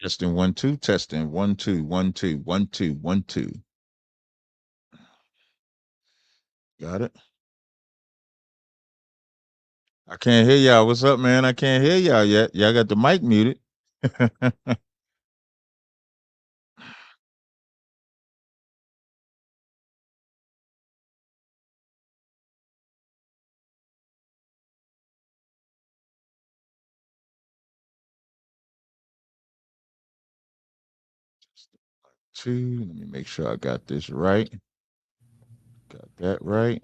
Testing 1 2, testing 1 2 1 2 1 2 1 2. Got it. I can't hear y'all. What's up, man? I can't hear y'all yet. Y'all got the mic muted. Two. Let me make sure I got this right. Got that right.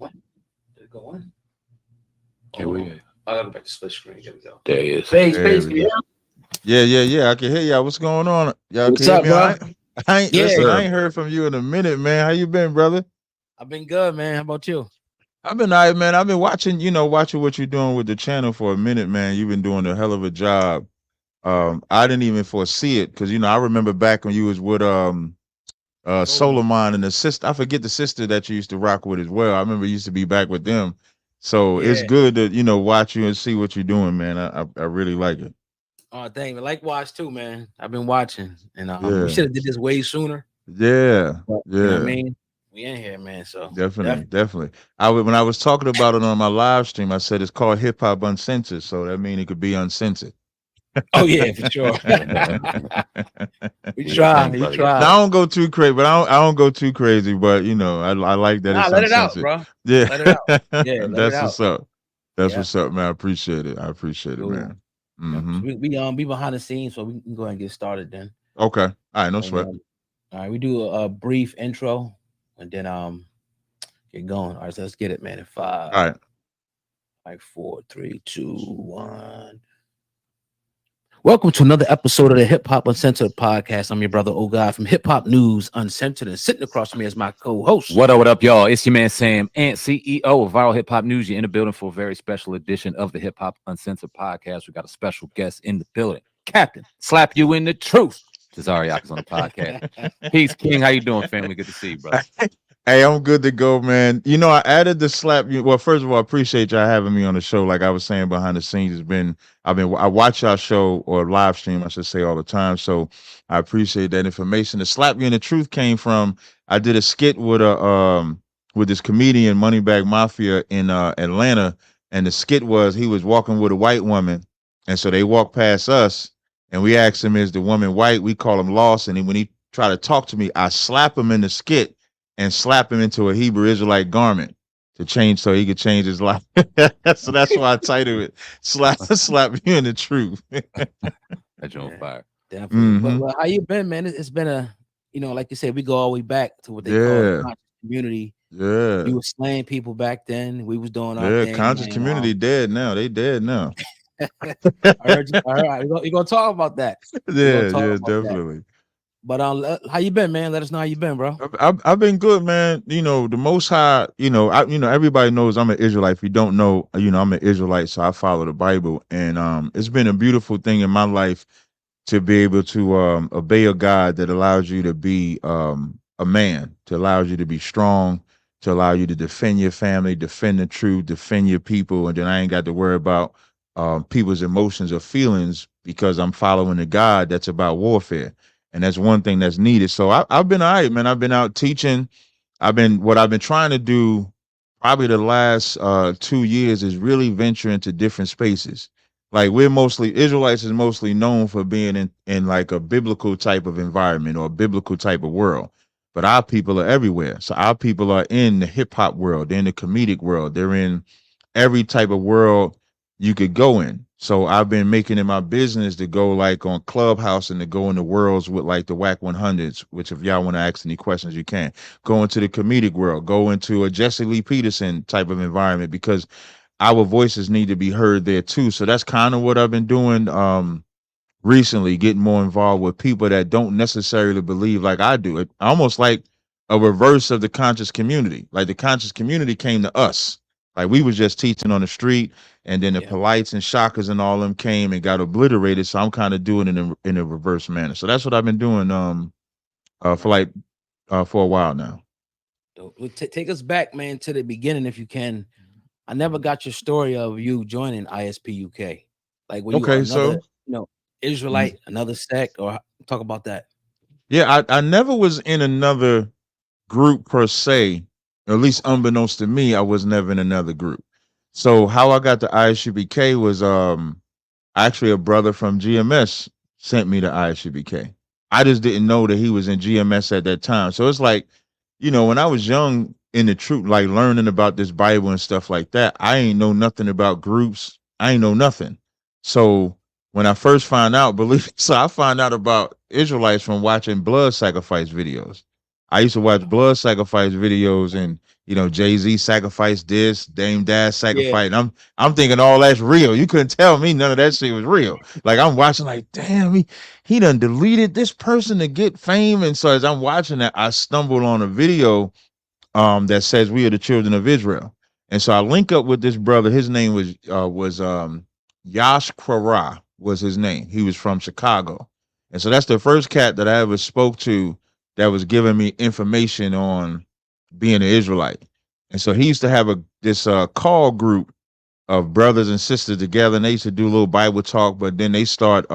Did it go on? Here we go. I gotta go back to split screen. Here we go. There he is. Space, yeah. Yeah. I can hear y'all. What's going on? Y'all What's can hear up, me? bro? Listen, I ain't heard from you in a minute, man. How you been, brother? I've been good, man. How about you? I've been all right, man. I've been watching what you're doing with the channel for a minute, man. You've been doing a hell of a job. I didn't even foresee it because I remember back when you was with Solomon and the sister. I forget the sister that you used to rock with as well. I remember you used to be back with them. So it's good to watch you and see what you're doing, man. I really like it. Oh, thank you. Likewise too, man. I've been watching, and Yeah. we should have did this way sooner. Yeah, But, yeah. You know what I mean? We in here, man. So Definitely. When I was talking about it on my live stream, I said it's called Hip Hop Uncensored, so that means it could be uncensored. Oh yeah, for sure. We try. Now, I don't go too crazy, but I don't go too crazy. But I like that it's let it out, uncensored. bro. Yeah, Let it out. Yeah, let that's it out. what's up. That's Yeah. what's up, man. I appreciate it. I appreciate it, man. Yeah. So we behind the scenes, so we can go ahead and get started then. Okay. All right. No And, sweat. all right, we do a brief intro and then get going. All right, so let's get it, man. In 5, All right. like 4, 3, 2, 1. Welcome to another episode of the Hip Hop Uncensored podcast. I'm your brother, God, from Hip Hop News Uncensored, and sitting across from me is my co-host. What up, y'all? It's your man Sam, and CEO of Viral Hip Hop News. You're in the building for a very special edition of the Hip Hop Uncensored podcast. We got a special guest in the building, Captain Slap You in the Truth. Tazaryach is on the podcast. Peace, King. How you doing, family? Good to see you, brother. Hey, I'm good to go, man. I added the slap. Well, first of all, I appreciate y'all having me on the show. Like I was saying behind the scenes, I watch y'all show or live stream, I should say, all the time. So I appreciate that information. The slap you in the truth came from I did a skit with this comedian Moneybag Mafia in Atlanta, and the skit was he was walking with a white woman, and so they walked past us, and we asked him, "Is the woman white?" We call him Lost, and when he tried to talk to me, I slap him in the skit and slap him into a Hebrew Israelite garment to change so he could change his life. So that's why I titled it "Slap You in the Truth." That's on fire. Definitely. But how you been, man? It's been a, like you said, we go all the way back to what they call the conscious community. Yeah. You were slaying people back then. We was doing our thing. Conscious community dead now. They dead now. I heard you. All right, you're gonna talk about that. Yeah, definitely. But how you been, man? Let us know how you been, bro. I've been good, man. The Most High. Everybody knows I'm an Israelite. If you don't know, I'm an Israelite, so I follow the Bible, and it's been a beautiful thing in my life to be able to obey a God that allows you to be a man, to allows you to be strong, to allow you to defend your family, defend the truth, defend your people, and then I ain't got to worry about people's emotions or feelings because I'm following a God that's about warfare. And that's one thing that's needed. So I've been all right, man. I've been out teaching. What I've been trying to do probably the last 2 years is really venture into different spaces. Like Israelites is mostly known for being in like a biblical type of environment or a biblical type of world. But our people are everywhere. So our people are in the hip hop world, they're in the comedic world, they're in every type of world you could go in. So I've been making it my business to go like on Clubhouse and to go in the worlds with like the Wack 100s, which if y'all want to ask any questions, you can. Go into the comedic world, go into a Jesse Lee Peterson type of environment because our voices need to be heard there too. So that's kind of what I've been doing recently, getting more involved with people that don't necessarily believe like I do. It almost like a reverse of the conscious community. Like the conscious community came to us. Like we was just teaching on the street, and then the polites and shockers and all them came and got obliterated. So I'm kind of doing it in a reverse manner. So that's what I've been doing for a while now. Take us back, man, to the beginning if you can. I never got your story of you joining ISU K. Like, were you Israelite, another sect, or talk about that? Yeah, I never was in another group per se. At least unbeknownst to me, I was never in another group. So how I got to ISUBK was actually a brother from GMS sent me to ISUBK. I just didn't know that he was in GMS at that time. So it's like, when I was young in the truth, like learning about this Bible and stuff like that, I ain't know nothing about groups. I ain't know nothing. So when I first found out, so I found out about Israelites from watching blood sacrifice videos. I used to watch blood sacrifice videos, and Jay-Z sacrificed this, Dame Dash Yeah. sacrificed. I'm thinking all that's real. You couldn't tell me none of that shit was real. Like I'm watching, like, damn, he done deleted this person to get fame. And so as I'm watching that, I stumbled on a video that says we are the children of Israel. And so I link up with this brother. His name was Yash Kwara was his name. He was from Chicago. And so that's the first cat that I ever spoke to that was giving me information on being an Israelite. And so he used to have this call group of brothers and sisters together, and they used to do a little Bible talk, but then they start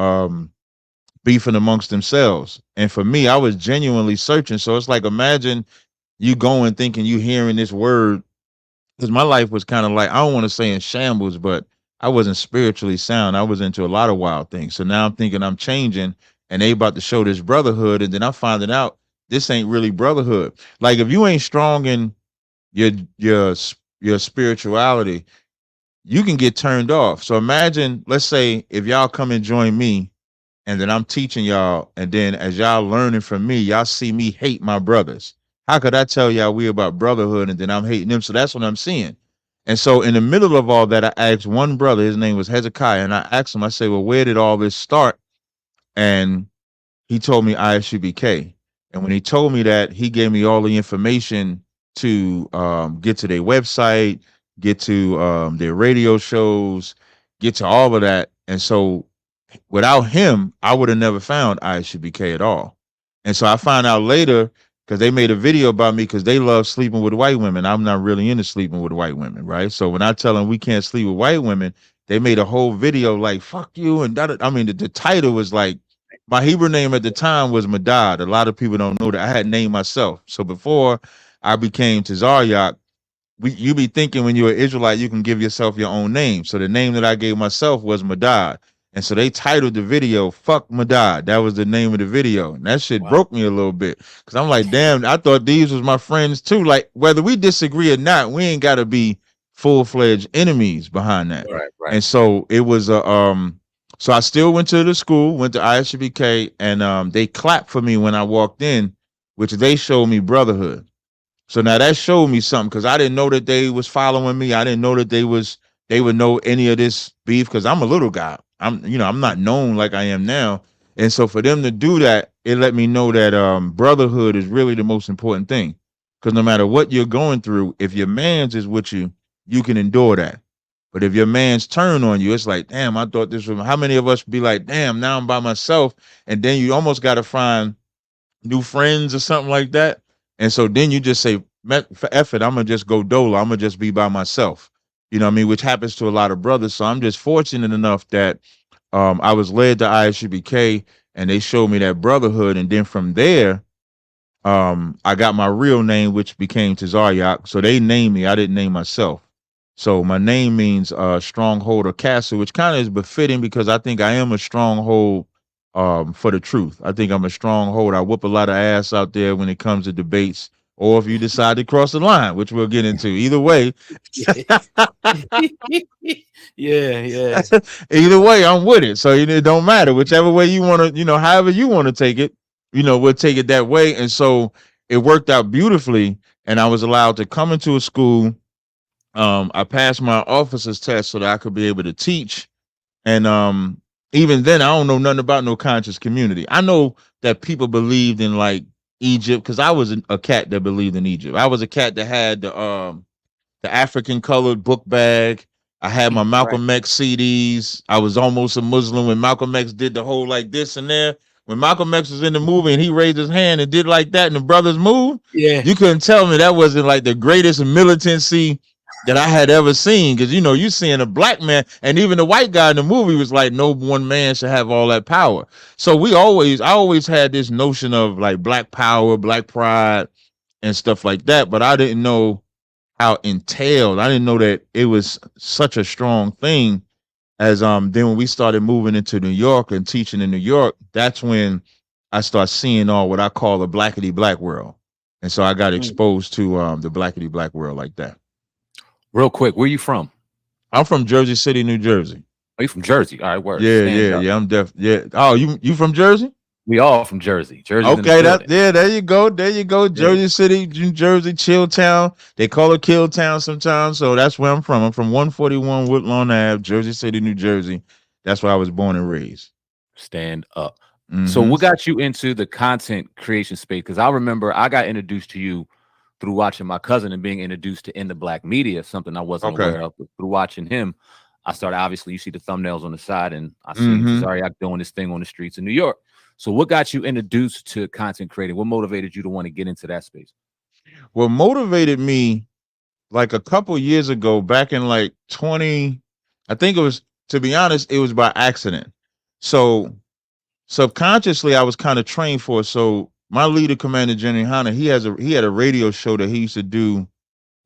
beefing amongst themselves. And for me, I was genuinely searching. So it's like, imagine you going thinking you hearing this word, because my life was kind of like, I don't want to say in shambles, but I wasn't spiritually sound. I was into a lot of wild things. So now I'm thinking I'm changing, and they about to show this brotherhood, and then I'm finding out this ain't really brotherhood. Like if you ain't strong in your your spirituality, you can get turned off. So imagine, let's say if y'all come and join me, and then I'm teaching y'all, and then as y'all learning from me, y'all see me hate my brothers. How could I tell y'all we about brotherhood and then I'm hating them? So that's what I'm seeing. And so in the middle of all that, I asked one brother, his name was Hezekiah, and I asked him, I said, well, where did all this start? And he told me ISUBK. And when he told me that, he gave me all the information to get to their website, get to their radio shows, get to all of that. And so without him, I would have never found ISUBK at all. And so I found out later, because they made a video about me, because they love sleeping with white women. I'm not really into sleeping with white women, right? So when I tell them we can't sleep with white women, they made a whole video like, fuck you. And that, I mean, the title was like, my Hebrew name at the time was Madad. A lot of people don't know that I had named myself. So before I became Tazaryach, you be thinking when you're an Israelite, you can give yourself your own name. So the name that I gave myself was Madad. And so they titled the video, Fuck Madad. That was the name of the video. And that shit broke me a little bit. Cause I'm like, damn, I thought these was my friends too. Like whether we disagree or not, we ain't gotta be full-fledged enemies behind that. Right. And so it was so I still went to the school, went to ISUBK, and they clapped for me when I walked in, which they showed me brotherhood. So now that showed me something, because I didn't know that they was following me. I didn't know that they would know any of this beef, because I'm a little guy. I'm not known like I am now. And so for them to do that, it let me know that brotherhood is really the most important thing. Because no matter what you're going through, if your man's is with you, you can endure that. But if your man's turn on you, it's like, damn, I thought this was, how many of us be like, damn, now I'm by myself. And then you almost got to find new friends or something like that. And so then you just say, for effort, I'm going to just go dolo. I'm going to just be by myself. You know what I mean? Which happens to a lot of brothers. So I'm just fortunate enough that I was led to ISUBK, and they showed me that brotherhood. And then from there, I got my real name, which became Tazaryach. So they named me. I didn't name myself. So my name means stronghold or castle, which kind of is befitting, because I think I am a stronghold for the truth. I think I'm a stronghold. I whoop a lot of ass out there when it comes to debates, or if you decide to cross the line, which we'll get into. Either way, yeah. Either way, I'm with it. So it don't matter. Whichever way you want to, however you want to take it, we'll take it that way. And so it worked out beautifully, and I was allowed to come into a school. I passed my officer's test so that I could be able to teach. And even then, I don't know nothing about no conscious community. I know that people believed in like Egypt, because I was a cat that believed in Egypt. I was a cat that had the African colored book bag. I had my Malcolm X CDs. I was almost a Muslim when Malcolm X did the whole like this and there. When Malcolm X was in the movie and he raised his hand and did like that, and the brothers moved, you couldn't tell me that wasn't like the greatest militancy that I had ever seen. Because you seeing a black man, and even the white guy in the movie was like, no one man should have all that power. So I always had this notion of like black power, black pride, and stuff like that. But I didn't know how entailed. I didn't know that it was such a strong thing. As then when we started moving into New York and teaching in New York, that's when I start seeing all what I call the blackity black world. And so I got exposed to the blackity black world like that. Real quick, where you from? I'm from Jersey City, New Jersey. Are you from Jersey? All right, word. Yeah. I'm yeah. Oh, you from Jersey? We all from Jersey. Okay, there you go. Jersey City, New Jersey, Chilltown. They call it Killtown sometimes. So that's where I'm from. I'm from 141 Woodlawn Ave, Jersey City, New Jersey. That's where I was born and raised. Stand up. So what got you into the content creation space? Because I remember I got introduced to you through watching my cousin and being introduced to In the Black Media, something I wasn't aware of. But through watching him, I started, obviously, you see the thumbnails on the side, and I see Tazaryach doing this thing on the streets of New York. So what got you introduced to content creating? What motivated you to want to get into that space? What motivated me, like a couple years ago, back in like 20, I think it was, to be honest, it was by accident. So subconsciously, I was kind of trained for it. So my leader, Commander Jenny Hanna, he had a radio show that he used to do.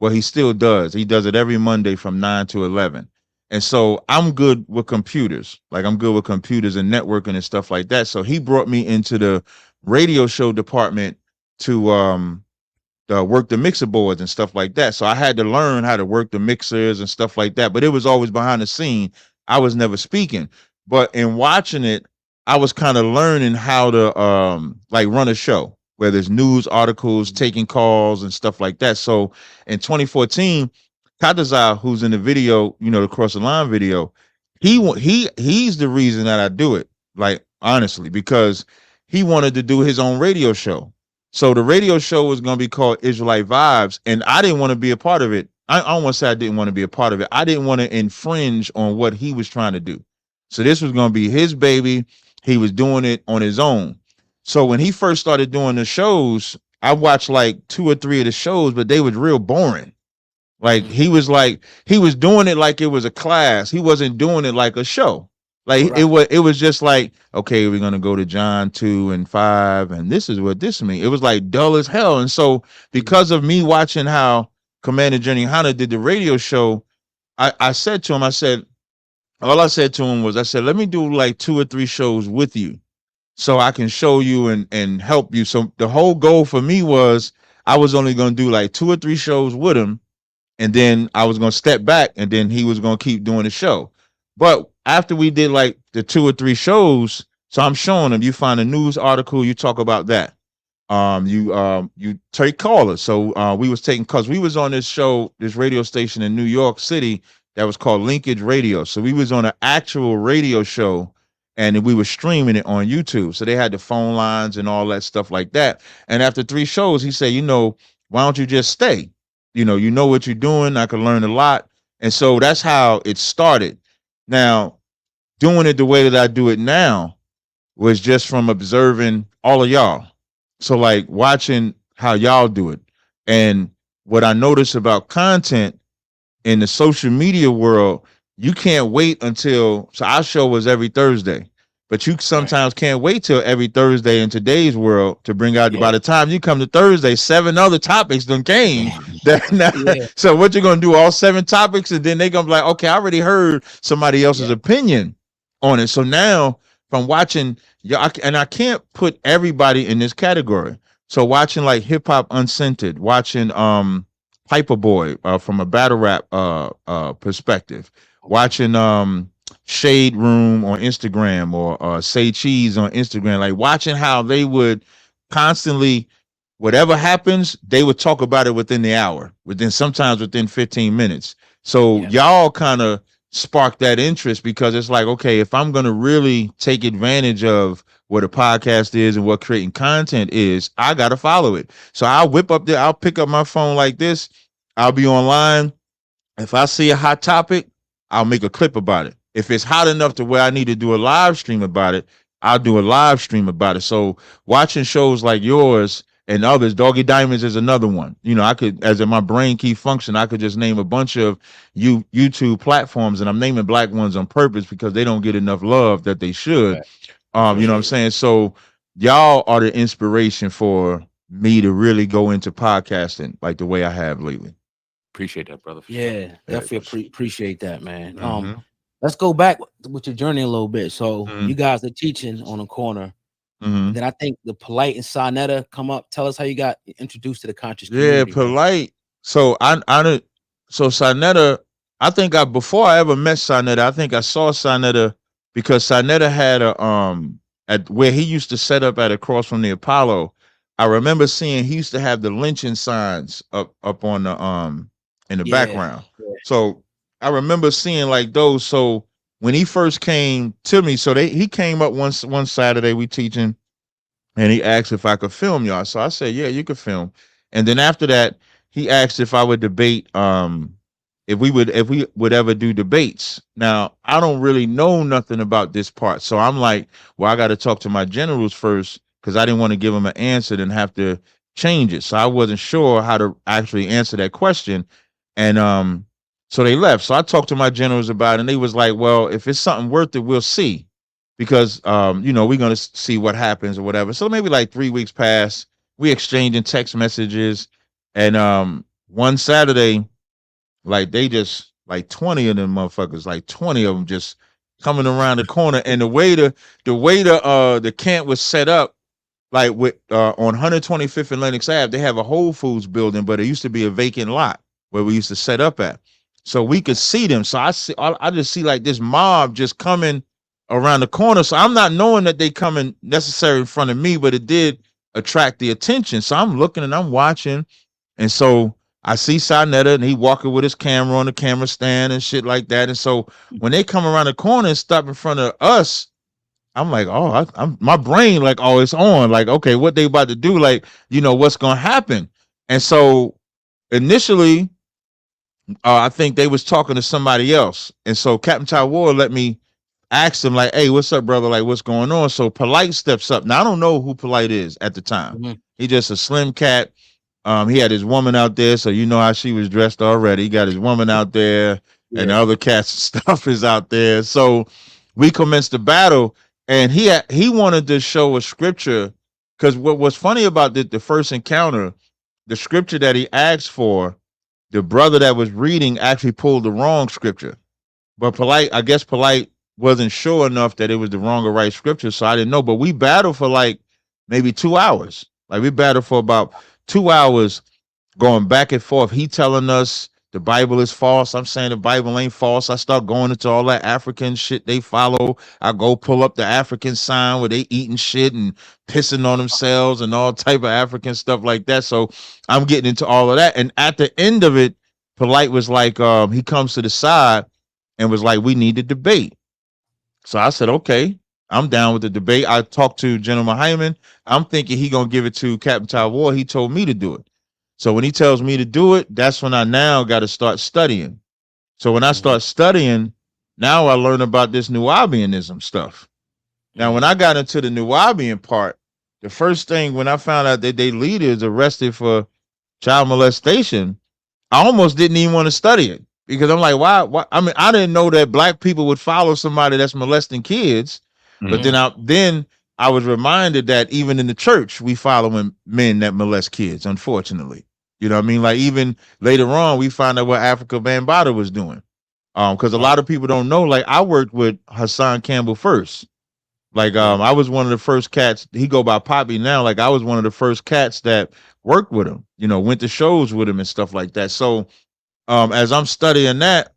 Well, he still does. He does it every Monday from 9 to 11. And so I'm good with computers. Like I'm good with computers and networking and stuff like that. So he brought me into the radio show department to work the mixer boards and stuff like that. So I had to learn how to work the mixers and stuff like that. But it was always behind the scene. I was never speaking. But in watching it, I was kind of learning how to like run a show where there's news articles, taking calls and stuff like that. So in 2014, Tazaryach, who's in the video, the Cross the Line video, he's the reason that I do it. Like honestly, because he wanted to do his own radio show. So the radio show was going to be called Israelite Vibes, and I didn't want to be a part of it. I don't want to say I didn't want to be a part of it. I didn't want to infringe on what he was trying to do. So this was going to be his baby. He was doing it on his own. So when he first started doing the shows, I watched like 2 or 3 of the shows, but they was real boring. Like he was doing it like it was a class. He wasn't doing it like a show. Like it was just like, okay, we're gonna go to John 2 and 5, and this is what this means. It was like dull as hell. And so because of me watching how Commander Jenny Hanna did the radio show, I said to him, all I said to him was, I said, let me do like 2 or 3 shows with you so I can show you and help you. So the whole goal for me was I was only going to do like 2 or 3 shows with him. And then I was going to step back and then he was going to keep doing the show. But after we did like the 2 or 3 shows, so I'm showing him, you find a news article, you talk about that. You take callers. So we was taking, cause we was on this show, this radio station in New York City that was called Linkage Radio. So we was on an actual radio show and we were streaming it on YouTube. So they had the phone lines and all that stuff like that. And after 3 shows, he said, why don't you just stay? You know what you're doing. I could learn a lot. And so that's how it started. Now, doing it the way that I do it now was just from observing all of y'all. So like watching how y'all do it. And what I noticed about content in the social media world, you can't wait until, so our show was every Thursday, but you sometimes can't wait till every Thursday in today's world to bring out, by the time you come to Thursday, 7 other topics done came. So what you're going to do, all 7 topics, and then they're going to be like, okay, I already heard somebody else's opinion on it. So now from watching, and I can't put everybody in this category. So watching like Hip Hop Uncensored, watching Piper Boy from a battle rap perspective, watching Shade Room on Instagram or Say Cheese on Instagram, like watching how they would constantly, whatever happens, they would talk about it within the hour, sometimes within 15 minutes. So y'all kind of sparked that interest because it's like, okay, if I'm going to really take advantage of what a podcast is and what creating content is, I got to follow it. So I'll I'll pick up my phone like this. I'll be online. If I see a hot topic, I'll make a clip about it. If it's hot enough to where I need to do a live stream about it, I'll do a live stream about it. So watching shows like yours and others. Doggy Diamonds is another one. You know, I could, as in my brain key function, I could just name a bunch of YouTube platforms, and I'm naming black ones on purpose because they don't get enough love that they should. You know what I'm saying? So y'all are the inspiration for me to really go into podcasting like the way I have lately. Appreciate that, brother. Yeah, definitely appreciate that, man. Mhm. Let's go back with your journey a little bit. So Mhm. you guys are teaching on the corner. Mhm. Then I think the Polite and Sonetta come up. Tell us how you got introduced to the conscious Yeah, community, bro. Polite. So so Sonetta, I think before I ever met Sonetta, I think I saw Sonetta because Sonetta had a at where he used to set up at across from the Apollo. I remember seeing he used to have the lynching signs up on the in the background. So I remember seeing like those. So when he first came to me, so he came up one Saturday, we teaching, and he asked if I could film y'all. So I said, yeah, you could film. And then after that, he asked if I would debate, if we would ever do debates. Now, I don't really know nothing about this part. So I'm like, well, I got to talk to my generals first because I didn't want to give them an answer and have to change it. So I wasn't sure how to actually answer that question. And so they left. So I talked to my generals about it, and they was like, well, if it's something worth it, we'll see. Because you know, we're gonna see what happens or whatever. So maybe like 3 weeks pass, we exchanging text messages, and one Saturday, like they just like 20 of them motherfuckers, like 20 of them just coming around the corner, and the camp was set up like with on 125th and Lenox Ave, they have a Whole Foods building, but it used to be a vacant lot where we used to set up at. So we could see them. So I just see like this mob just coming around the corner. So I'm not knowing that they coming necessarily in front of me, but it did attract the attention. So I'm looking and I'm watching. And so I see Sonetta and he walking with his camera on the camera stand and shit like that. And so when they come around the corner and stop in front of us, I'm like, oh, I'm my brain like, oh, it's on. Like, okay, what they about to do? Like, you know, what's gonna happen? And so initially, I think they was talking to somebody else, and so Captain Ty Ward let me ask him like, hey, what's up, brother? Like, what's going on? So Polite steps up. Now I don't know who Polite is at the time. He just a slim cat. He had his woman out there, so you know how she was dressed already. He got his woman out there, and the other cats and stuff is out there. So we commenced the battle, and he wanted to show a scripture because what was funny about the first encounter, the scripture that he asked for, the brother that was reading actually pulled the wrong scripture. But Polite, I guess Polite wasn't sure enough that it was the wrong or right scripture, so I didn't know. But we battled for like maybe 2 hours. Like we battled for about 2 hours going back and forth. He telling us the Bible is false. I'm saying the Bible ain't false. I start going into all that African shit they follow. I go pull up the African sign where they eating shit and pissing on themselves and all type of African stuff like that. So I'm getting into all of that. And at the end of it, Polite was like, he comes to the side and was like, we need to debate. So I said, okay, I'm down with the debate. I talked to General Hyman. I'm thinking he gonna give it to Captain Ty Ward. He told me to do it. So when he tells me to do it, that's when I now got to start studying. So when I start studying, now I learn about this Nubianism stuff. Now, when I got into the Nubian part, the first thing when I found out that they leaders arrested for child molestation, I almost didn't even want to study it because I'm like, why? I mean, I didn't know that black people would follow somebody that's molesting kids. But then I was reminded that even in the church, we following men that molest kids, unfortunately. You know what I mean? Like even later on, we found out what Africa Bambaataa was doing. Because a lot of people don't know, like I worked with Hassan Campbell first. Like I was one of the first cats, he go by Poppy now. Like I was one of the first cats that worked with him, you know, went to shows with him and stuff like that. So as I'm studying that,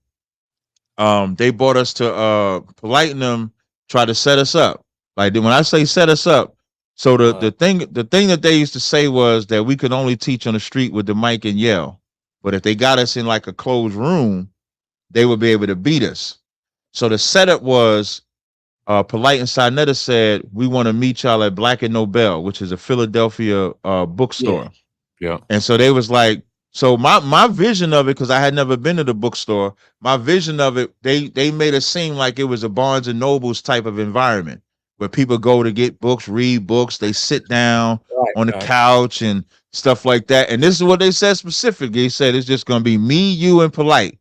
they brought us to Polite and them, try to set us up. Like when I say set us up, so the thing that they used to say was that we could only teach on the street with the mic and yell. But if they got us in like a closed room, they would be able to beat us. So the setup was Polite and Sonetta said, we want to meet y'all at Black and Nobel, which is a Philadelphia bookstore. Yeah. And so they was like, so my vision of it, because I had never been to the bookstore, my vision of it, they made it seem like it was a Barnes and Nobles type of environment where people go to get books, read books. They sit down on the couch and stuff like that. And this is what they said specifically. They said it's just going to be me, you, and Polite.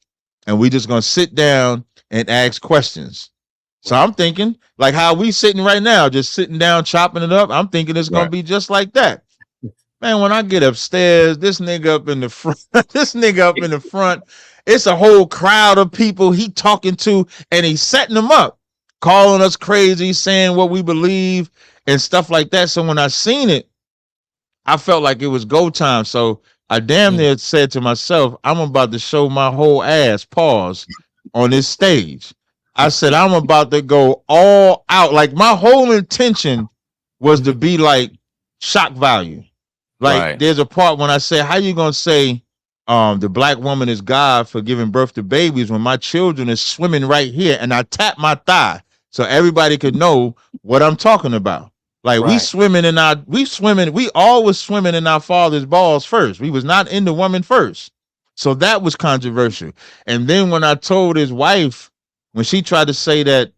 And we just going to sit down and ask questions. So I'm thinking, like how we sitting right now, just sitting down, chopping it up. I'm thinking it's going to be just like that. Man, when I get upstairs, this nigga up in the front, it's a whole crowd of people he talking to, and he's setting them up, calling us crazy, saying what we believe and stuff like that. So when I seen it, I felt like it was go time. So I damn near said to myself, I'm about to show my whole ass, pause, on this stage. I said, I'm about to go all out. Like my whole intention was to be like shock value. Like there's a part when I say, how you gonna say the black woman is God for giving birth to babies when my children is swimming right here, and I tap my thigh so everybody could know what I'm talking about. Like we always swimming in our father's balls first. We was not in the woman first. So that was controversial. And then when I told his wife, when she tried to say that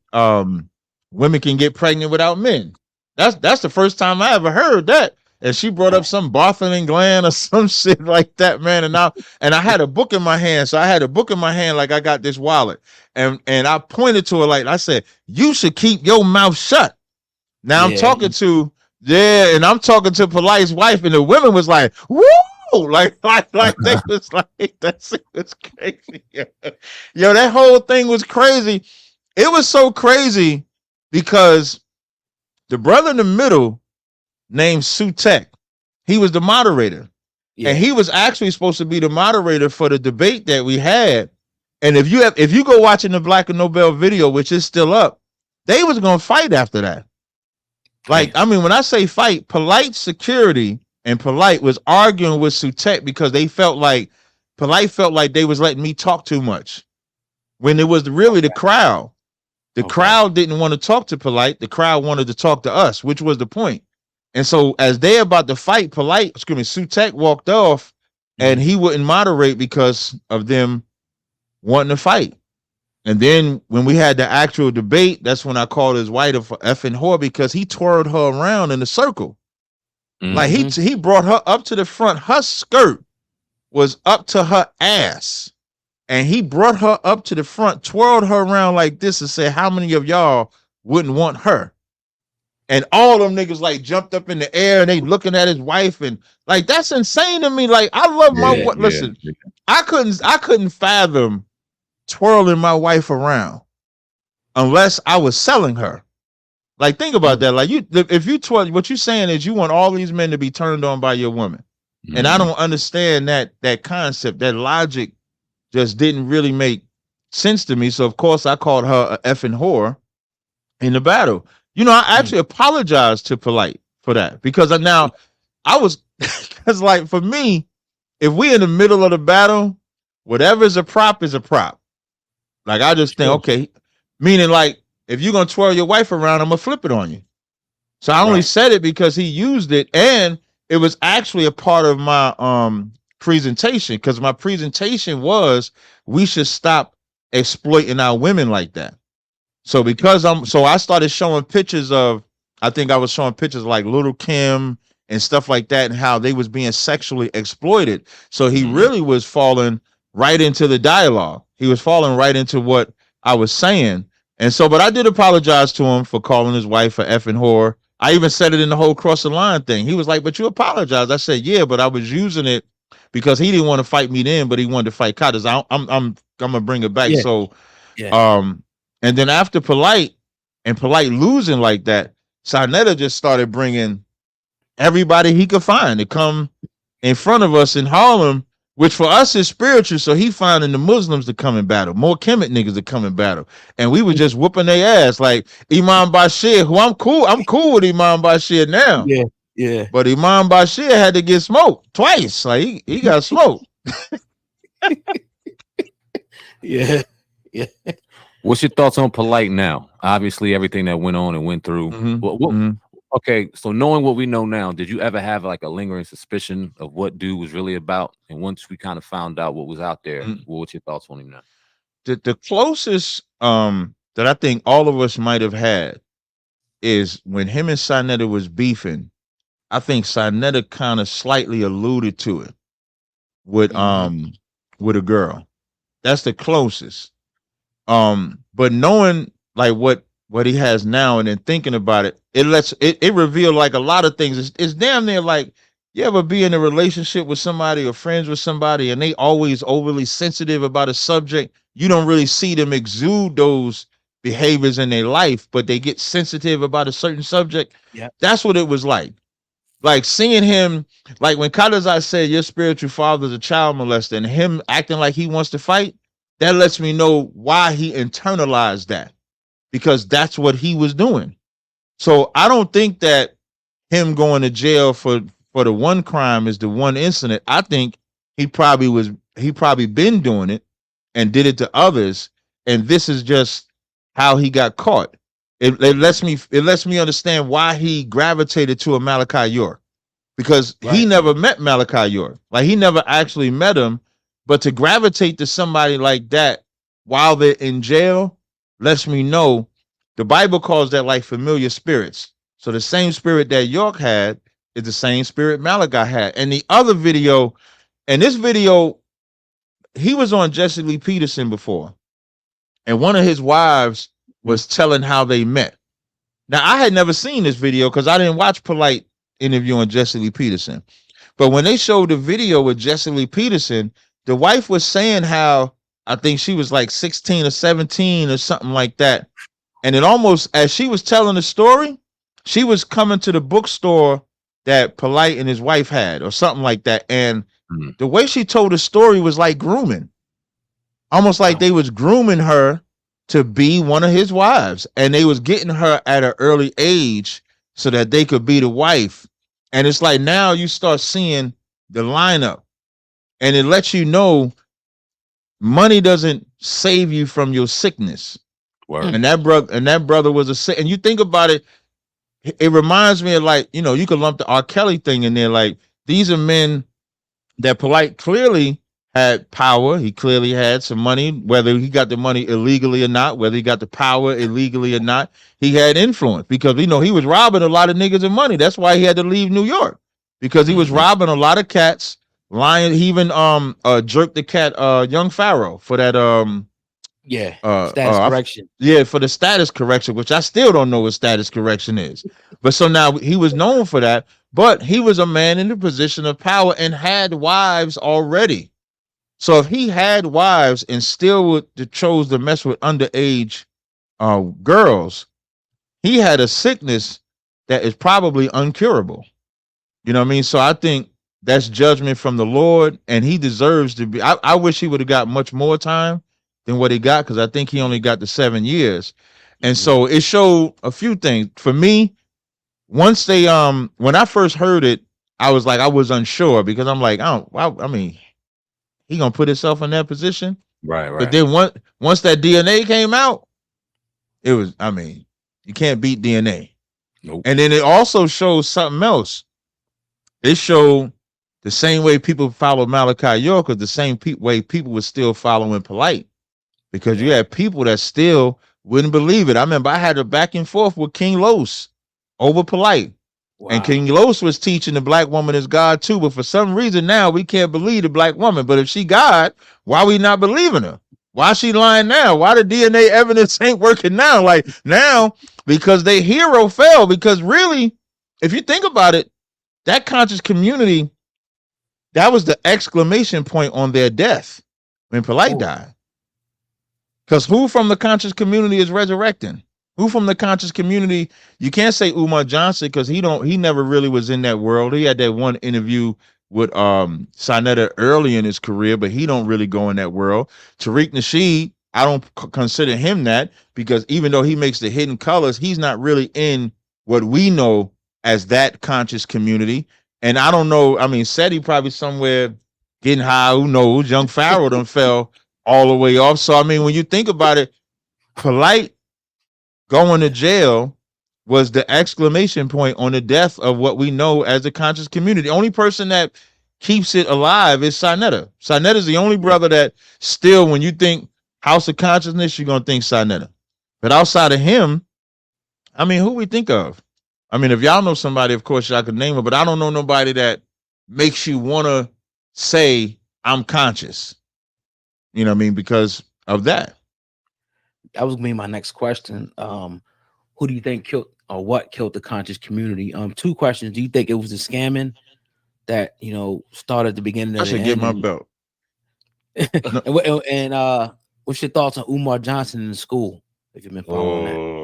women can get pregnant without men, that's the first time I ever heard that. And she brought up some Bartholin gland or some shit like that, man. And I had a book in my hand. So I had a book in my hand like I got this wallet. And I pointed to her like I said, you should keep your mouth shut. Now I'm talking to I'm talking to Polite's wife, and the women was like, woo! Like they was like, that's it was crazy. Yo, that whole thing was crazy. It was so crazy because the brother in the middle named Sutek, he was the moderator. And he was actually supposed to be the moderator for the debate that we had. And if you go watching the Black and Nobel video, which is still up, they was gonna fight after that. Like, I mean, when I say fight, Polite security and Polite was arguing with Sutek because they felt like Polite felt like they was letting me talk too much, when it was really the crowd. The crowd didn't want to talk to Polite. The crowd wanted to talk to us, which was the point. And so as they about to fight, Sutek walked off, and he wouldn't moderate because of them wanting to fight. And then when we had the actual debate, that's when I called his wife a effing whore because he twirled her around in a circle. Like he brought her up to the front. Her skirt was up to her ass. And he brought her up to the front, twirled her around like this, and said, how many of y'all wouldn't want her? And all them niggas like jumped up in the air and they looking at his wife, and like that's insane to me. Like I love my wife. Listen, I couldn't fathom twirling my wife around unless I was selling her. Like think about that. Like if you twirl, what you're saying is you want all these men to be turned on by your woman. And I don't understand that concept. That logic just didn't really make sense to me. So of course I called her a effing whore in the battle. You know, I actually apologized to Polite for that because I was because like for me, if we in the middle of the battle, whatever is a prop is a prop. Like I just think, okay, meaning like if you're gonna twirl your wife around, I'm gonna flip it on you. So I only said it because he used it, and it was actually a part of my presentation, because my presentation was we should stop exploiting our women like that. So I started showing pictures of, I think I was showing pictures like Little Kim and stuff like that, and how they was being sexually exploited. So he really was falling right into the dialogue. He was falling right into what I was saying. And so, but I did apologize to him for calling his wife a effing whore. I even said it in the whole cross the line thing. He was like, but you apologized. I said, yeah, but I was using it because he didn't want to fight me then, but he wanted to fight Cottas. I'm gonna bring it back. So and then after Polite losing like that, Sarnetta just started bringing everybody he could find to come in front of us in Harlem, which for us is spiritual. So he finding the Muslims to come in battle, more Kemet niggas to come in battle. And we were just whooping their ass. Like Imam Bashir, who I'm cool with Imam Bashir now. Yeah. But Imam Bashir had to get smoked twice. Like he got smoked. Yeah. What's your thoughts on Polite now? Obviously, everything that went on and went through. Okay, so knowing what we know now, did you ever have like a lingering suspicion of what dude was really about? And once we kind of found out what was out there, what's your thoughts on him now? The closest that I think all of us might have had is when him and Sinetta was beefing, I think Sinetta kind of slightly alluded to it with with a girl. That's the closest. But knowing like what he has now and then thinking about it, it revealed like a lot of things. It's damn near like you ever be in a relationship with somebody or friends with somebody and they always overly sensitive about a subject. You don't really see them exude those behaviors in their life, but they get sensitive about a certain subject. Yeah. That's what it was like. Like seeing him, like when Tazaryach said your spiritual father's a child molester and him acting like he wants to fight, that lets me know why he internalized that, because that's what he was doing. So I don't think that him going to jail for the one crime is the one incident. I think he probably been doing it and did it to others, and this is just how he got caught. It lets me understand why he gravitated to a Malachi York, because he never met Malachi York. Like he never actually met him, but to gravitate to somebody like that while they're in jail lets me know the Bible calls that like familiar spirits. So the same spirit that York had is the same spirit Malachi had. And the other video, and this video, he was on Jesse Lee Peterson before, and one of his wives was telling how they met. Now, I had never seen this video because I didn't watch Polite interviewing Jesse Lee Peterson. But when they showed the video with Jesse Lee Peterson, the wife was saying how I think she was like 16 or 17 or something like that. And it almost, as she was telling the story, she was coming to the bookstore that Polite and his wife had or something like that. And the way she told the story was like grooming, almost like they was grooming her to be one of his wives, and they was getting her at an early age so that they could be the wife. And it's like now you start seeing the lineup, and it lets you know money doesn't save you from your sickness. Word. And that brother was a sick. And you think about it, it reminds me of like, you know, you could lump the R. Kelly thing in there. Like these are men that Polite clearly had power. He clearly had some money, whether he got the money illegally or not, whether he got the power illegally or not. He had influence because, you know, he was robbing a lot of niggas of money. That's why he had to leave New York, because he was robbing a lot of cats, lying. He even jerked the cat Young Pharaoh for that status correction. For the status correction, which I still don't know what status correction is. But so now he was known for that, but he was a man in the position of power and had wives already. So if he had wives and still chose to mess with underage girls, he had a sickness that is probably uncurable. You know what I mean? So I think that's judgment from the Lord, and he deserves to be. I wish he would have got much more time than what he got, because I think he only got the 7 years. And so it showed a few things for me. Once they when I first heard it, I was unsure, because I'm like, I mean, he gonna put himself in that position, right? But then once that DNA came out, it was, I mean, you can't beat DNA. Nope. And then it also shows something else. It showed the same way people follow Malachi York, or the same way people were still following Polite, because you had people that still wouldn't believe it. I remember I had a back and forth with King Los over Polite. Wow. And King Los was teaching the black woman is God too, but for some reason now we can't believe the black woman. But if she God, why we not believing her? Why she lying now? Why the DNA evidence ain't working now? Like now, because their hero fell. Because really, if you think about it, that conscious community, that was the exclamation point on their death when Polite died. Because who from the conscious community is resurrecting? Who from the conscious community? You can't say Umar Johnson, because he never really was in that world. He had that one interview with Sinetta early in his career, but he don't really go in that world. Tariq Nasheed, I don't consider him that, because even though he makes the Hidden Colors, he's not really in what we know as that conscious community. And I don't know, I mean, Seti probably somewhere getting high, who knows? Young Pharaoh done fell all the way off. So I mean, when you think about it, Polite going to jail was the exclamation point on the death of what we know as the conscious community. The only person that keeps it alive is Sinetta. Sinetta's the only brother that still, when you think House of Consciousness, you're going to think Sinetta. But outside of him, I mean, who we think of? I mean, if y'all know somebody, of course y'all could name it, but I don't know nobody that makes you want to say I'm conscious. You know what I mean? Because of that. That was gonna be my next question. Who do you think killed or what killed the conscious community? Two questions. Do you think it was the scamming that started at the beginning I of the should get end? my belt. And what's your thoughts on Umar Johnson in the school? If you've been following that.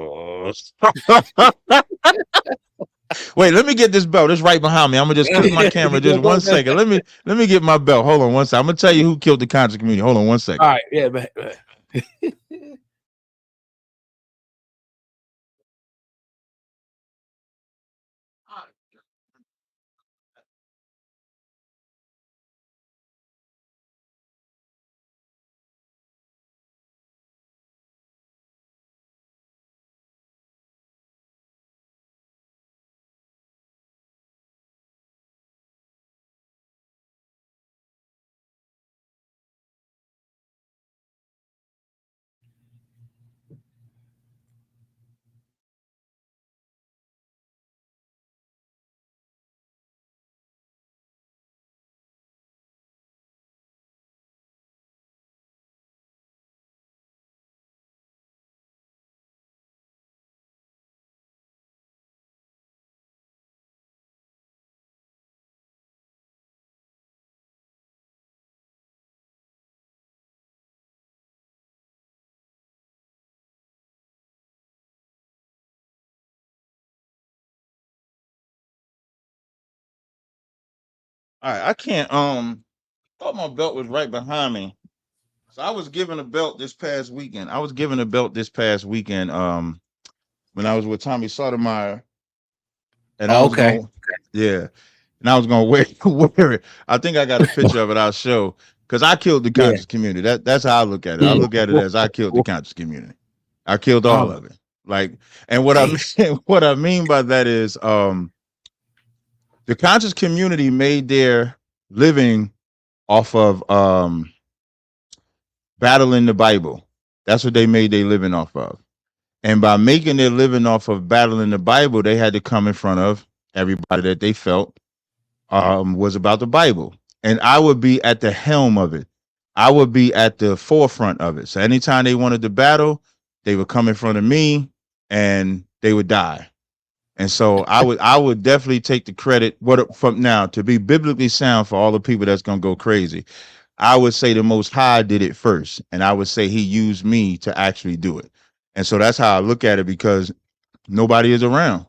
Wait, let me get this belt. It's right behind me. I'm gonna just click my camera just 1 second. Let me get my belt. Hold on 1 second. I'm gonna tell you who killed the conscious community. Hold on 1 second. All right, yeah, but All right, I can't thought my belt was right behind me. So I was given a belt this past weekend. When I was with Tommy Sotomayor, and I was okay. going, yeah, and I was gonna wear it. I think I got a picture of it. I'll show because I killed the Yeah. conscious community. That's how I look at it. I look at it as I killed the conscious community. I killed all of it. Like, and what I mean by that is, the conscious community made their living off of battling the Bible. That's what they made their living off of. And by making their living off of battling the Bible, they had to come in front of everybody that they felt was about the Bible. And I would be at the helm of it. I would be at the forefront of it. So anytime they wanted to battle, they would come in front of me and they would die. And so I would definitely take the credit from now to be biblically sound for all the people that's gonna go crazy. I would say the Most High did it first, and I would say He used me to actually do it. And so that's how I look at it because nobody is around.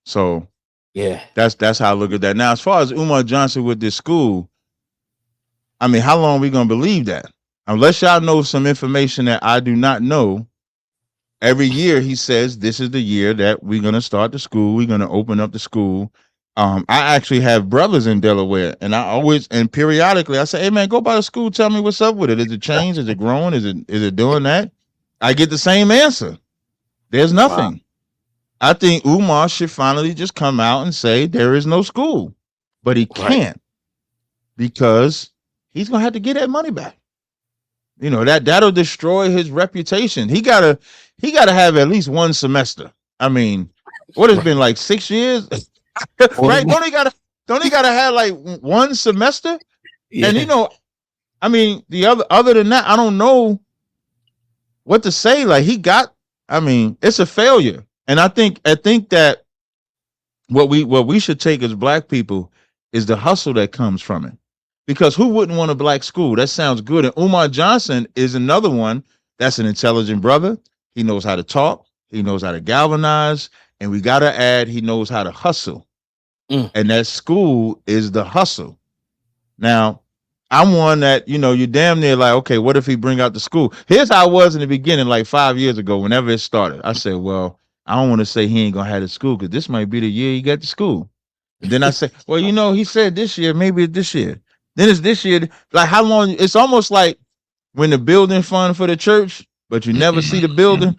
So Yeah, that's how I look at that. Now, as far as Umar Johnson with this school, I mean, how long are we gonna believe that? Unless y'all know some information that I do not know. Every year he says this is the year that we're gonna start the school. We're gonna open up the school. I actually have brothers in Delaware, and I always and periodically I say, "Hey man, go by the school. Tell me what's up with it. Is it changed? Is it growing? Is it doing that?" I get the same answer. There's nothing. Wow. I think Umar should finally just come out and say there is no school, but he can't because he's gonna have to get that money back. You know, that'll destroy his reputation. He gotta have at least one semester. I mean, what has been like 6 years? Right? Don't he gotta have like one semester? Yeah. And you know, I mean, the other than that, I don't know what to say. Like it's a failure. And I think that what we should take as black people is the hustle that comes from it. Because who wouldn't want a black school? That sounds good. And Umar Johnson is another one that's an intelligent brother. He knows how to talk. He knows how to galvanize. And we got to add, he knows how to hustle. And that school is the hustle. Now, I'm one that, you're damn near like, okay, what if he bring out the school? Here's how I was in the beginning, like 5 years ago, whenever it started. I said, well, I don't want to say he ain't going to have the school because this might be the year he got the school. And then I say, well, he said this year, maybe it's this year. Then it's this year. Like how long? It's almost like when the building fund for the church, but you never see the building.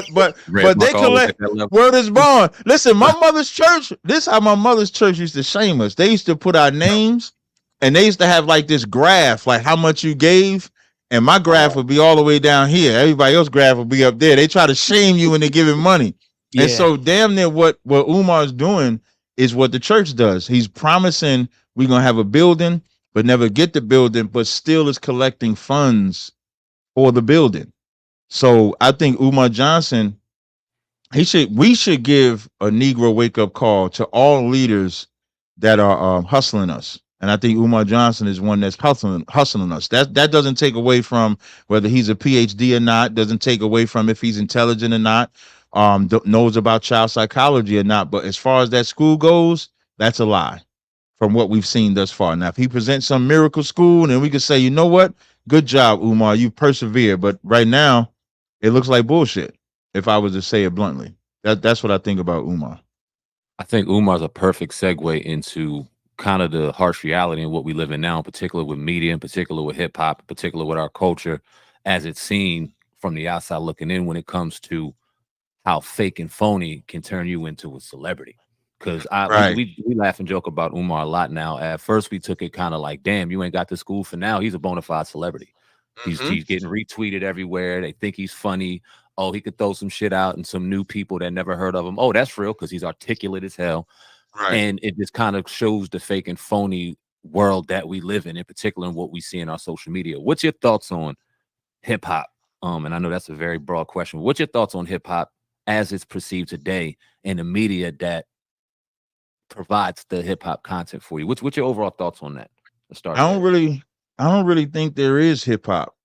But they collect. Word is born. Listen, my mother's church. This is how my mother's church used to shame us. They used to put our names, and they used to have like this graph, like how much you gave, and my graph would be all the way down here. Everybody else graph would be up there. They try to shame you when they're giving money. Yeah. And so damn near what Umar's doing is what the church does. He's promising we're going to have a building, but never get the building, but still is collecting funds for the building. So I think Umar Johnson, we should give a Negro wake up call to all leaders that are hustling us. And I think Umar Johnson is one that's hustling us. That doesn't take away from whether he's a PhD or not, doesn't take away from if he's intelligent or not, knows about child psychology or not. But as far as that school goes, that's a lie from what we've seen thus far. Now, if he presents some miracle school, then we could say, you know what? Good job, Umar. You persevered. But right now, it looks like bullshit, if I was to say it bluntly. That's what I think about Umar. I think Umar's a perfect segue into kind of the harsh reality in what we live in now, in particular with media, in particular with hip hop, in particular with our culture, as it's seen from the outside looking in when it comes to how fake and phony can turn you into a celebrity. Because we laugh and joke about Umar a lot now. At first, we took it kind of like, damn, you ain't got the school for now. He's a bona fide celebrity. He's getting retweeted everywhere. They think he's funny. Oh, he could throw some shit out and some new people that never heard of him. Oh, that's real because he's articulate as hell. Right. And it just kind of shows the fake and phony world that we live in particular, in what we see in our social media. What's your thoughts on hip hop? And I know that's a very broad question. What's your thoughts on hip hop as it's perceived today in the media that provides the hip hop content for you? What's your overall thoughts on that? Let's start. I don't really think there is hip hop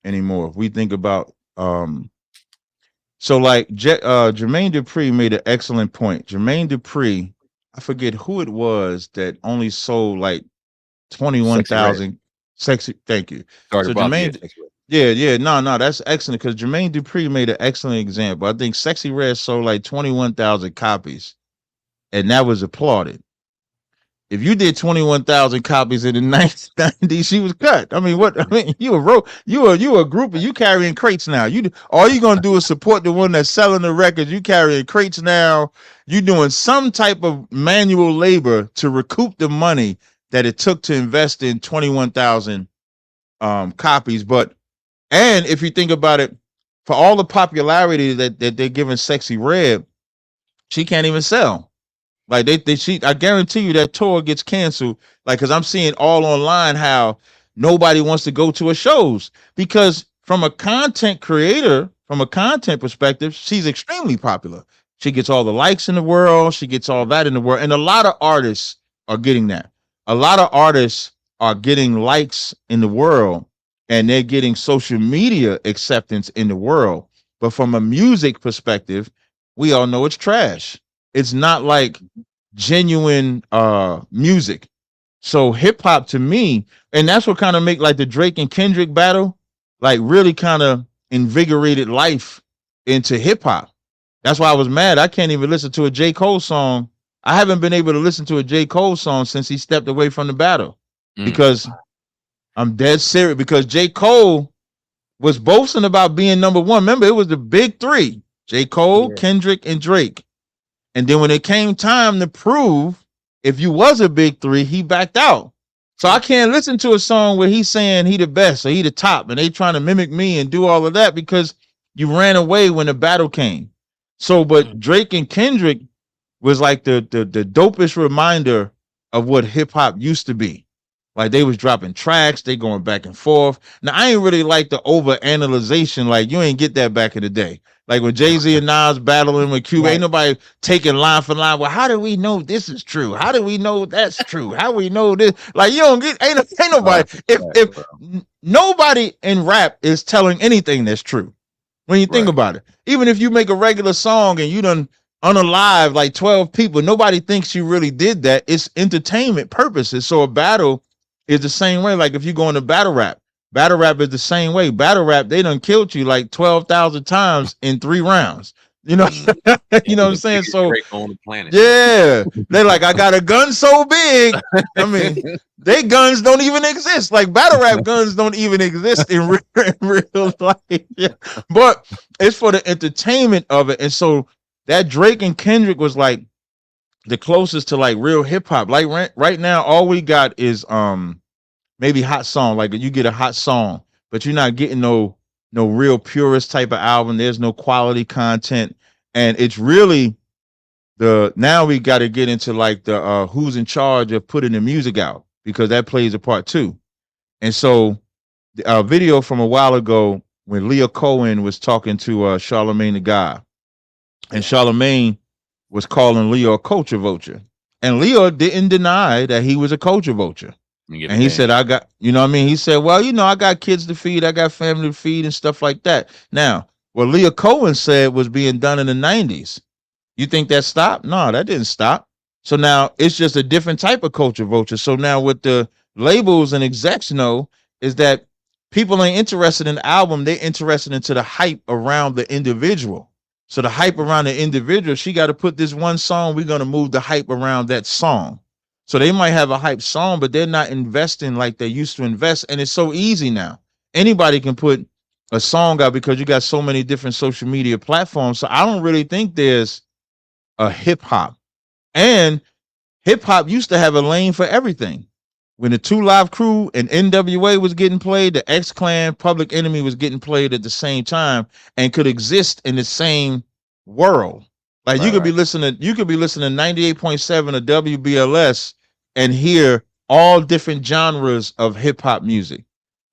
anymore. If we think about so like Jermaine Dupri made an excellent point. Jermaine Dupri, I forget who it was that only sold like 21,000 sexy. Thank you. Sorry so Jermaine, no, that's excellent because Jermaine Dupri made an excellent example. I think Sexy Red sold like 21,000 copies, and that was applauded. If you did 21,000 copies in the 1990s, she was cut. I mean, what? I mean, you a group, and you carrying crates now. All you gonna do is support the one that's selling the records. You carrying crates now. You doing some type of manual labor to recoup the money that it took to invest in 21,000 copies. And if you think about it, for all the popularity that they're giving Sexy Red, she can't even sell. Like I guarantee you that tour gets canceled. Like, cause I'm seeing all online how nobody wants to go to her shows because from a content creator, from a content perspective, she's extremely popular. She gets all the likes in the world. She gets all that in the world. And a lot of artists are getting that. A lot of artists are getting likes in the world and they're getting social media acceptance in the world. But from a music perspective, we all know it's trash. It's not like genuine music. So hip hop to me, and that's what kind of make like the Drake and Kendrick battle, like really kind of invigorated life into hip hop. That's why I was mad. I can't even listen to a J. Cole song. I haven't been able to listen to a J. Cole song since he stepped away from the battle because I'm dead serious. Because J. Cole was boasting about being number one. Remember, it was the big three: J. Cole, Kendrick, and Drake. And then when it came time to prove if you was a big three, he backed out. So I can't listen to a song where he's saying he the best or he the top and they trying to mimic me and do all of that because you ran away when the battle came. So, but Drake and Kendrick was like the dopest reminder of what hip hop used to be. Like they was dropping tracks, they going back and forth. Now I ain't really like the over analyzation. Like you ain't get that back in the day. Like when Jay-Z and Nas battling with Cuba, ain't nobody taking line for line. Well, how do we know this is true? How do we know that's true? How we know this? Like you don't get ain't nobody. If nobody in rap is telling anything that's true, when you think about it, even if you make a regular song and you done unalive like 12 people, nobody thinks you really did that. It's entertainment purposes. So a battle is the same way. Like if you go into battle rap is the same way. Battle rap, they done killed you like 12,000 times in 3 rounds. You know, you know what I'm saying? So on the planet. Yeah, they're like, I got a gun so big. I mean, they guns don't even exist. Like battle rap guns don't even exist in real life. Yeah. But it's for the entertainment of it. And so that Drake and Kendrick was like the closest to like real hip hop. Like right now, all we got is maybe hot song. Like you get a hot song but you're not getting no real purist type of album. There's no quality content, and it's really now we got to get into like the who's in charge of putting the music out, because that plays a part too. And so a video from a while ago when Leah Cohen was talking to Charlemagne the God, and Charlemagne was calling Leah a culture vulture, and Leah didn't deny that he was a culture vulture. And he said, I got, you know what I mean? He said, well, you know, I got kids to feed, I got family to feed and stuff like that. Now, what Leah Cohen said was being done in the 90s. You think that stopped? No, that didn't stop. So now it's just a different type of culture vulture. So now what the labels and execs know is that people ain't interested in the album. They're interested into the hype around the individual. So the hype around the individual, she got to put this one song. We're going to move the hype around that song. So they might have a hype song, but they're not investing like they used to invest. And it's so easy now. Anybody can put a song out because you got so many different social media platforms. So I don't really think there's a hip hop. And hip hop used to have a lane for everything. When the 2 Live Crew and NWA was getting played, the X Clan, Public Enemy was getting played at the same time and could exist in the same world. Like you could be listening to 98.7 of WBLS and hear all different genres of hip hop music.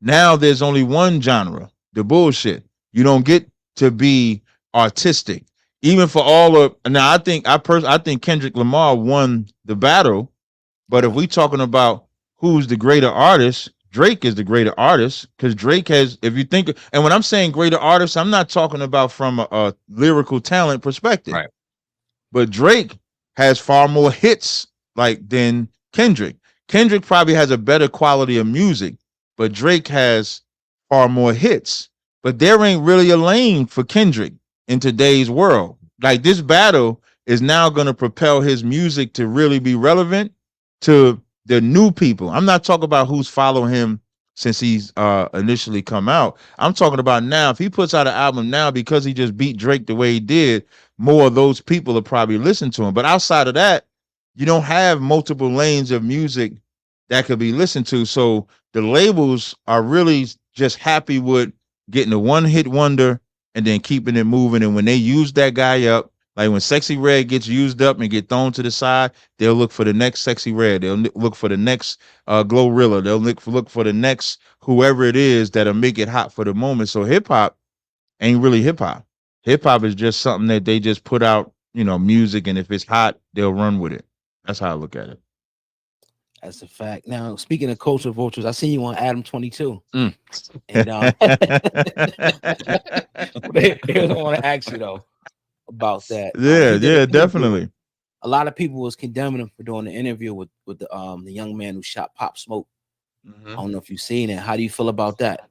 Now there's only one genre, the bullshit. You don't get to be artistic. Even for all of now, I think Kendrick Lamar won the battle. But if we talking about who's the greater artist, Drake is the greater artist, because Drake has, if you think, and when I'm saying greater artist, I'm not talking about from a lyrical talent perspective. Right. But Drake has far more hits than Kendrick. Kendrick probably has a better quality of music, but Drake has far more hits. But there ain't really a lane for Kendrick in today's world. Like this battle is now going to propel his music to really be relevant to the new people. I'm not talking about who's following him since he's initially come out. I'm talking about now. If he puts out an album now because he just beat Drake the way he did, more of those people will probably listen to him. But outside of that, you don't have multiple lanes of music that could be listened to. So the labels are really just happy with getting a one-hit wonder and then keeping it moving. And when they use that guy up, like when Sexy Red gets used up and get thrown to the side, they'll look for the next Sexy Red. They'll look for the next Glorilla. They'll look for the next whoever it is that'll make it hot for the moment. So hip hop ain't really hip hop. Hip hop is just something that they just put out, music, and if it's hot, they'll run with it. That's how I look at it. That's a fact. Now, speaking of culture vultures, I seen you on Adam 22. Mm. And I want to ask you though about that. Yeah, definitely. A lot of people was condemning him for doing the interview with the young man who shot Pop Smoke. Mm-hmm. I don't know if you've seen it. How do you feel about that?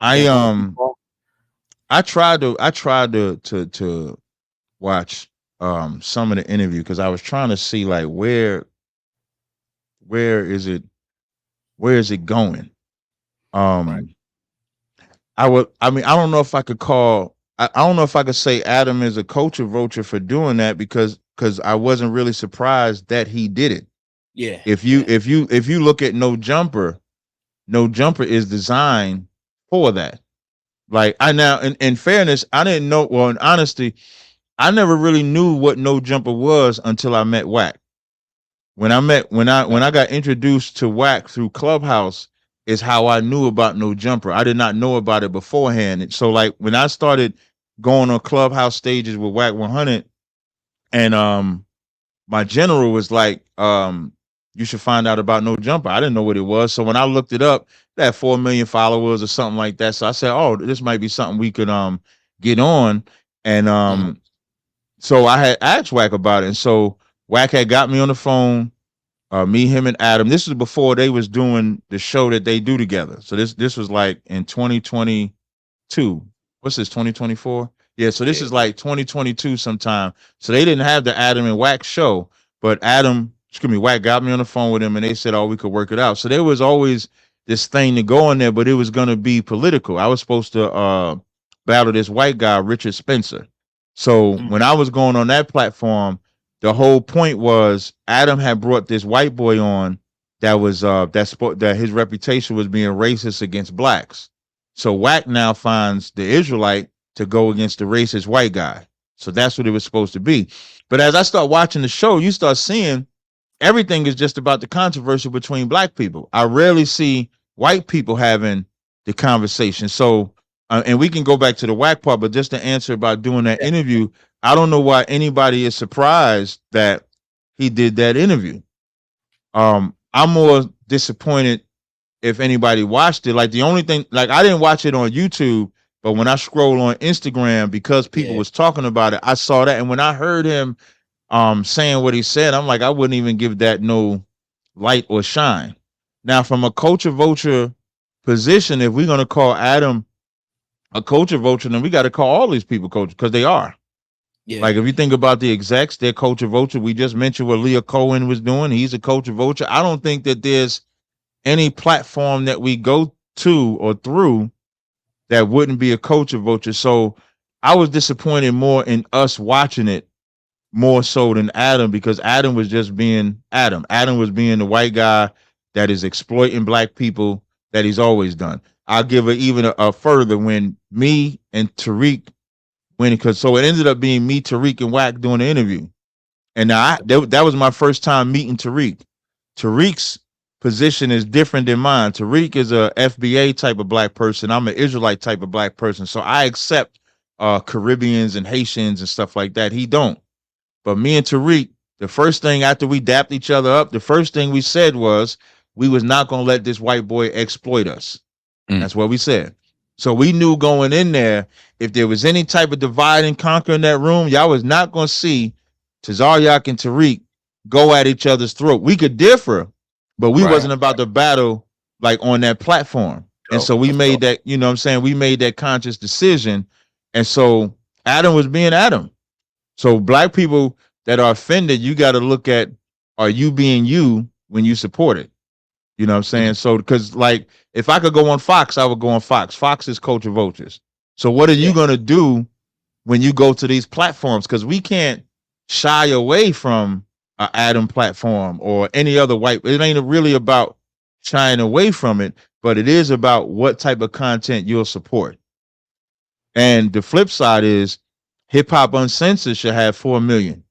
I tried to watch some of the interview because I was trying to see like where is it going? Right. I don't know if I could call. I don't know if I could say Adam is a culture vulture for doing that because I wasn't really surprised that he did it. Yeah. If you look at No Jumper is designed for that. Like in fairness, I didn't know. Well, in honesty, I never really knew what No Jumper was until I met Wack. When I got introduced to Wack through Clubhouse is how I knew about No Jumper. I did not know about it beforehand. So like when I started going on Clubhouse stages with Wack 100, and my general was like, you should find out about No Jumper. I didn't know what it was. So when I looked it up, they had 4 million followers or something like that. So I said, oh, this might be something we could get on. And so I had asked Wack about it. And so Wack had got me on the phone, me, him, and Adam. This was before they was doing the show that they do together. So this was like in 2022. What's this, 2024? Yeah, so this is like 2022 sometime. So they didn't have the Adam and Wack show, but Wack got me on the phone with him and they said, oh, we could work it out. So there was always this thing to go in there, but it was going to be political. I was supposed to battle this white guy, Richard Spencer. So when I was going on that platform, the whole point was Adam had brought this white boy on that was that his reputation was being racist against blacks. So Wack now finds the Israelite to go against the racist white guy. So that's what it was supposed to be. But as I start watching the show, you start seeing everything is just about the controversy between black people. I rarely see white people having the conversation. So, and we can go back to the Wack part, but just to answer about doing that interview, I don't know why anybody is surprised that he did that interview. I'm more disappointed if anybody watched it. Like the only thing, like I didn't watch it on YouTube, but when I scroll on Instagram, because people was talking about it, I saw that. And when I heard him saying what he said, I'm like, I wouldn't even give that no light or shine. Now, from a culture vulture position, if we're gonna call Adam a culture vulture, then we got to call all these people culture, because they are. Yeah. Like if you think about the execs, they're culture vulture. We just mentioned what Leah Cohen was doing. He's a culture vulture. I don't think that there's any platform that we go to or through that wouldn't be a culture vulture. So I was disappointed more in us watching it more so than Adam, because Adam was just being Adam. Adam was being the white guy that is exploiting black people that he's always done. I'll give it even a further when me and Tariq went, because so it ended up being me, Tariq, and Wack doing the interview. And now that was my first time meeting Tariq. Tariq's position is different than mine. Tariq is a FBA type of black person. I'm an Israelite type of black person. So I accept Caribbeans and Haitians and stuff like that. He don't. But me and Tariq, the first thing after we dapped each other up, the first thing we said was we was not going to let this white boy exploit us. That's what we said. So we knew going in there, if there was any type of divide and conquer in that room, y'all was not going to see Tazaryach and Tariq go at each other's throat. We could differ, but we wasn't about to battle like on that platform. And so we made that, you know what I'm saying? We made that conscious decision. And so Adam was being Adam. So black people that are offended, you got to look at, are you being you when you support it? You know what I'm saying? So, because like, if I could go on Fox, I would go on Fox. Fox is culture vultures. So what are you going to do when you go to these platforms? Because we can't shy away from an Adam platform or any other white. It ain't really about shying away from it, but it is about what type of content you'll support. And the flip side is Hip Hop Uncensored should have 4 million.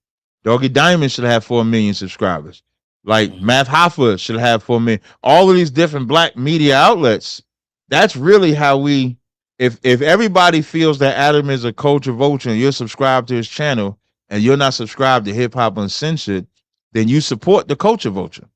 Doggy Diamond should have 4 million subscribers. Like Math Hoffa should have 4 million. All of these different black media outlets. That's really how we. If everybody feels that Adam is a culture vulture and you're subscribed to his channel and you're not subscribed to Hip Hop Uncensored, then you support the culture vulture.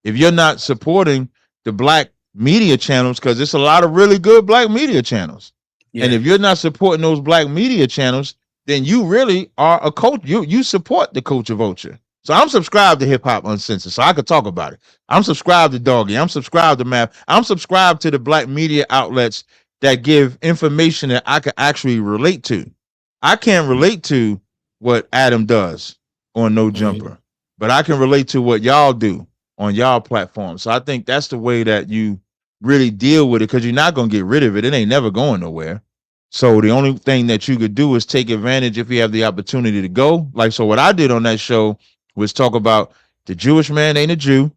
If you're not supporting the black media channels, because there's a lot of really good black media channels, and if you're not supporting those black media channels, then you really are a coach. You support the culture vulture. So I'm subscribed to Hip Hop Uncensored, so I could talk about it. I'm subscribed to Doggy. I'm subscribed to Math. I'm subscribed to the black media outlets that give information that I can actually relate to. I can't relate to what Adam does on No Jumper, but I can relate to what y'all do on y'all platform. So I think that's the way that you really deal with it, because you're not going to get rid of it. It ain't never going nowhere. So the only thing that you could do is take advantage if you have the opportunity to go. Like, so what I did on that show was talk about the Jewish man ain't a Jew.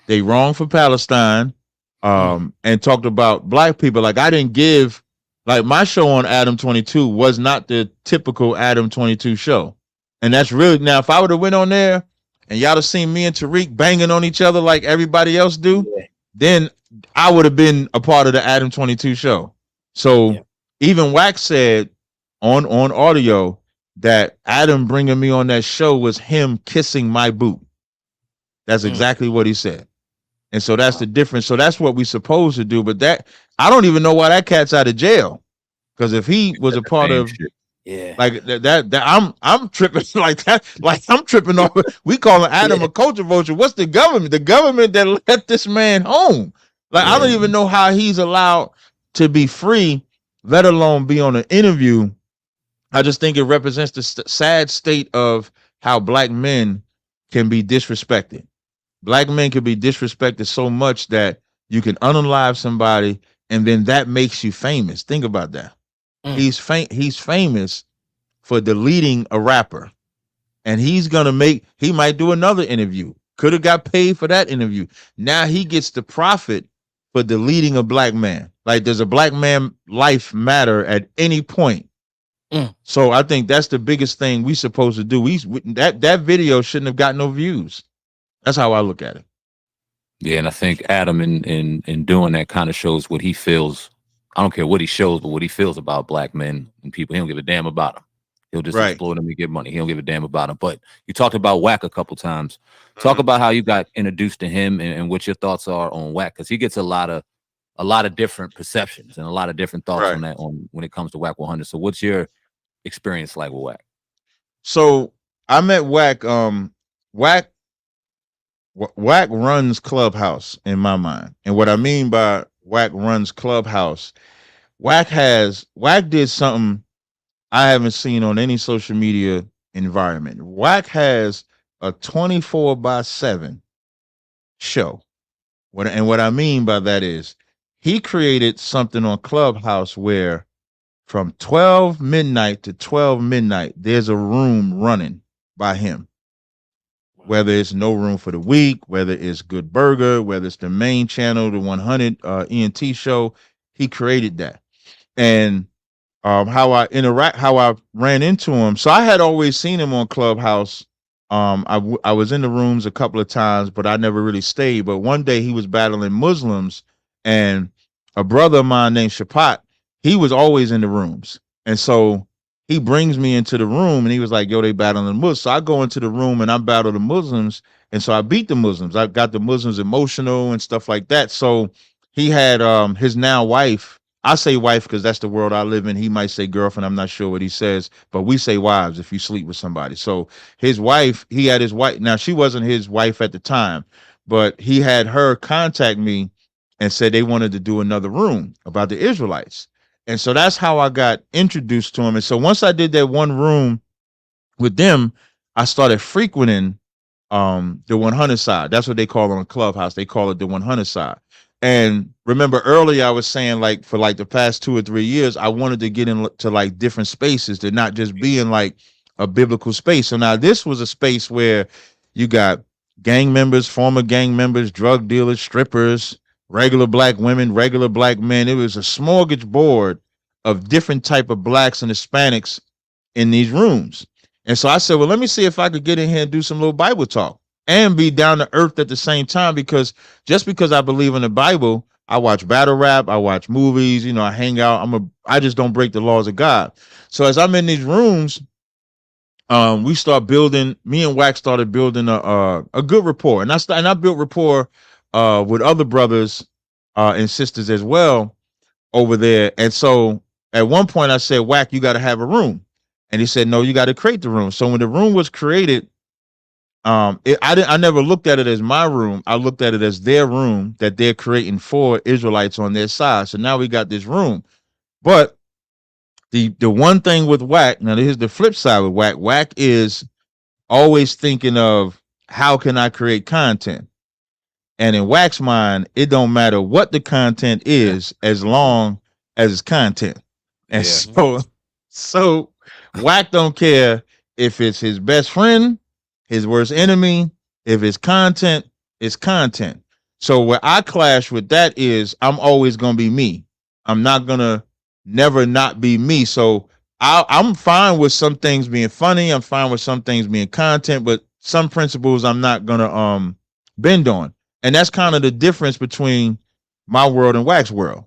They wrong for Palestine. And talked about black people. Like I didn't give, like my show on Adam 22 was not the typical Adam 22 show. And that's really, now if I would have went on there and y'all have seen me and Tariq banging on each other like everybody else do, then I would have been a part of the Adam 22 show. So even Wack said on audio that Adam bringing me on that show was him kissing my boot. That's exactly what he said. And so that's the difference. So that's what we supposed to do. But that, I don't even know why that cat's out of jail. Because if he was a part of, like that I'm tripping like that. Like I'm tripping over. We calling Adam a culture vulture. What's the government? The government that let this man home. Like I don't even know how he's allowed to be free, let alone be on an interview. I just think it represents the sad state of how black men can be disrespected. Black men can be disrespected so much that you can unalive somebody and then that makes you famous. Think about that. He's famous for deleting a rapper, and he might do another interview. Could have got paid for that interview. Now he gets the profit for deleting a black man. Like, does a black man life matter at any point? So I think that's the biggest thing we supposed to do. That video shouldn't have got no views. That's how I look at it. Yeah, and I think Adam in doing that kind of shows what he feels. I don't care what he shows, but what he feels about black men and people. He don't give a damn about them. He'll just exploit them and get money. He don't give a damn about them. But you talked about Wack a couple times. Talk about how you got introduced to him and what your thoughts are on Wack, because he gets a lot of different perceptions and a lot of different thoughts on that when it comes to Wack 100. So what's your experience like with Wack? So I met Wack. Wack runs Clubhouse in my mind, and what I mean by Wack runs Clubhouse, Wack did something I haven't seen on any social media environment. Wack has a 24/7 show. What I mean by that is he created something on Clubhouse where from 12 midnight to 12 midnight, there's a room running by him. Whether it's No Room for the Weak, whether it's Good Burger, whether it's the main channel, the 100 ENT show, he created that. And how I ran into him. So I had always seen him on Clubhouse. I was in the rooms a couple of times, but I never really stayed. But one day he was battling Muslims, and a brother of mine named Shapat, he was always in the rooms. And so he brings me into the room and he was like, yo, they battling the Muslims. So I go into the room and I battle the Muslims. And so I beat the Muslims. I got the Muslims emotional and stuff like that. So he had his now wife. I say wife because that's the world I live in. He might say girlfriend. I'm not sure what he says, but we say wives if you sleep with somebody. So his wife, he had his wife. Now, she wasn't his wife at the time, but he had her contact me and said they wanted to do another room about the Israelites. And so that's how I got introduced to him. And so once I did that one room with them, I started frequenting the 100 side. That's what they call it on Clubhouse. They call it the 100 side. And remember earlier I was saying, like, for like the past 2 or 3 years, I wanted to get into like different spaces to not just be in like a biblical space. So now this was a space where you got gang members, former gang members, drug dealers, strippers, regular black women, regular black men. It was a smorgasbord of different type of blacks and Hispanics in these rooms. And so I said, well, let me see if I could get in here and do some little Bible talk and be down to earth at the same time, because just because I believe in the Bible, I watch battle rap, I watch movies, you know, I hang out. I just don't break the laws of God. So as I'm in these rooms, we start building, me and Wack started building a good rapport. And I built rapport with other brothers and sisters as well over there. And so at one point I said, Wack, you got to have a room. And he said, no, you got to create the room. So when the room was created, I never looked at it as my room. I looked at it as their room that they're creating for Israelites on their side. So now we got this room. But the one thing with Wack, now here's the flip side with Wack. Wack is always thinking of how can I create content? And in Wack's mind, it don't matter what the content is as long as it's content. And so Wack don't care if it's his best friend, his worst enemy. If it's content, it's content. So where I clash with that is I'm always going to be me. I'm not going to never not be me. So I'm fine with some things being funny. I'm fine with some things being content, but some principles I'm not going to bend on. And that's kind of the difference between my world and Wack's world.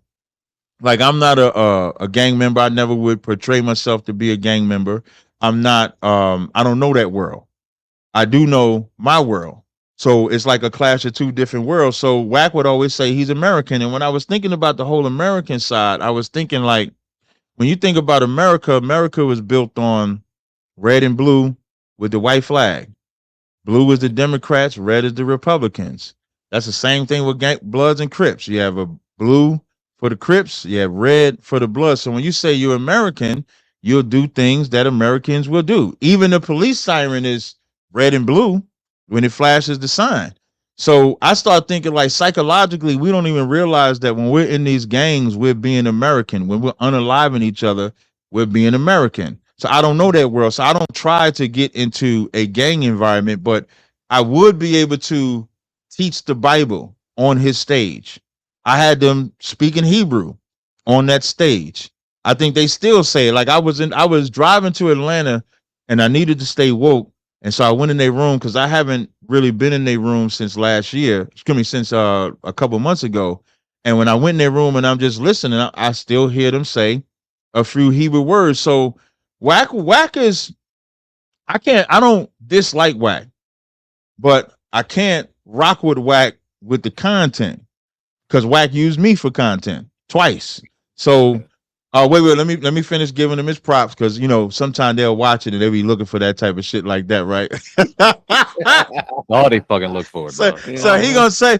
Like, I'm not a gang member. I never would portray myself to be a gang member. I'm not, I don't know that world. I do know my world. So it's like a clash of two different worlds. So Wack would always say he's American. And when I was thinking about the whole American side, I was thinking, like, when you think about America, America was built on red and blue with the white flag. Blue is the Democrats, red is the Republicans. That's the same thing with Bloods and Crips. You have a blue for the Crips, you have red for the Bloods. So when you say you're American, you'll do things that Americans will do. Even the police siren is red and blue when it flashes the sign. So I start thinking, like, psychologically, we don't even realize that when we're in these gangs, we're being American. When we're unaliving each other, we're being American. So I don't know that world. So I don't try to get into a gang environment, but I would be able to teach the Bible on his stage. I had them speaking Hebrew on that stage. I think they still say it. Like I was driving to Atlanta and I needed to stay woke. And so I went in their room because I haven't really been in their room since last year. Excuse me, since a couple months ago. And when I went in their room and I'm just listening, I still hear them say a few Hebrew words. So Wack is I don't dislike Wack, but I can't rock with Wack with the content because Wack used me for content twice. So wait, let me finish giving him his props because sometimes they'll watch it and they'll be looking for that type of shit like that, right? All they fucking look for it. So he gonna say,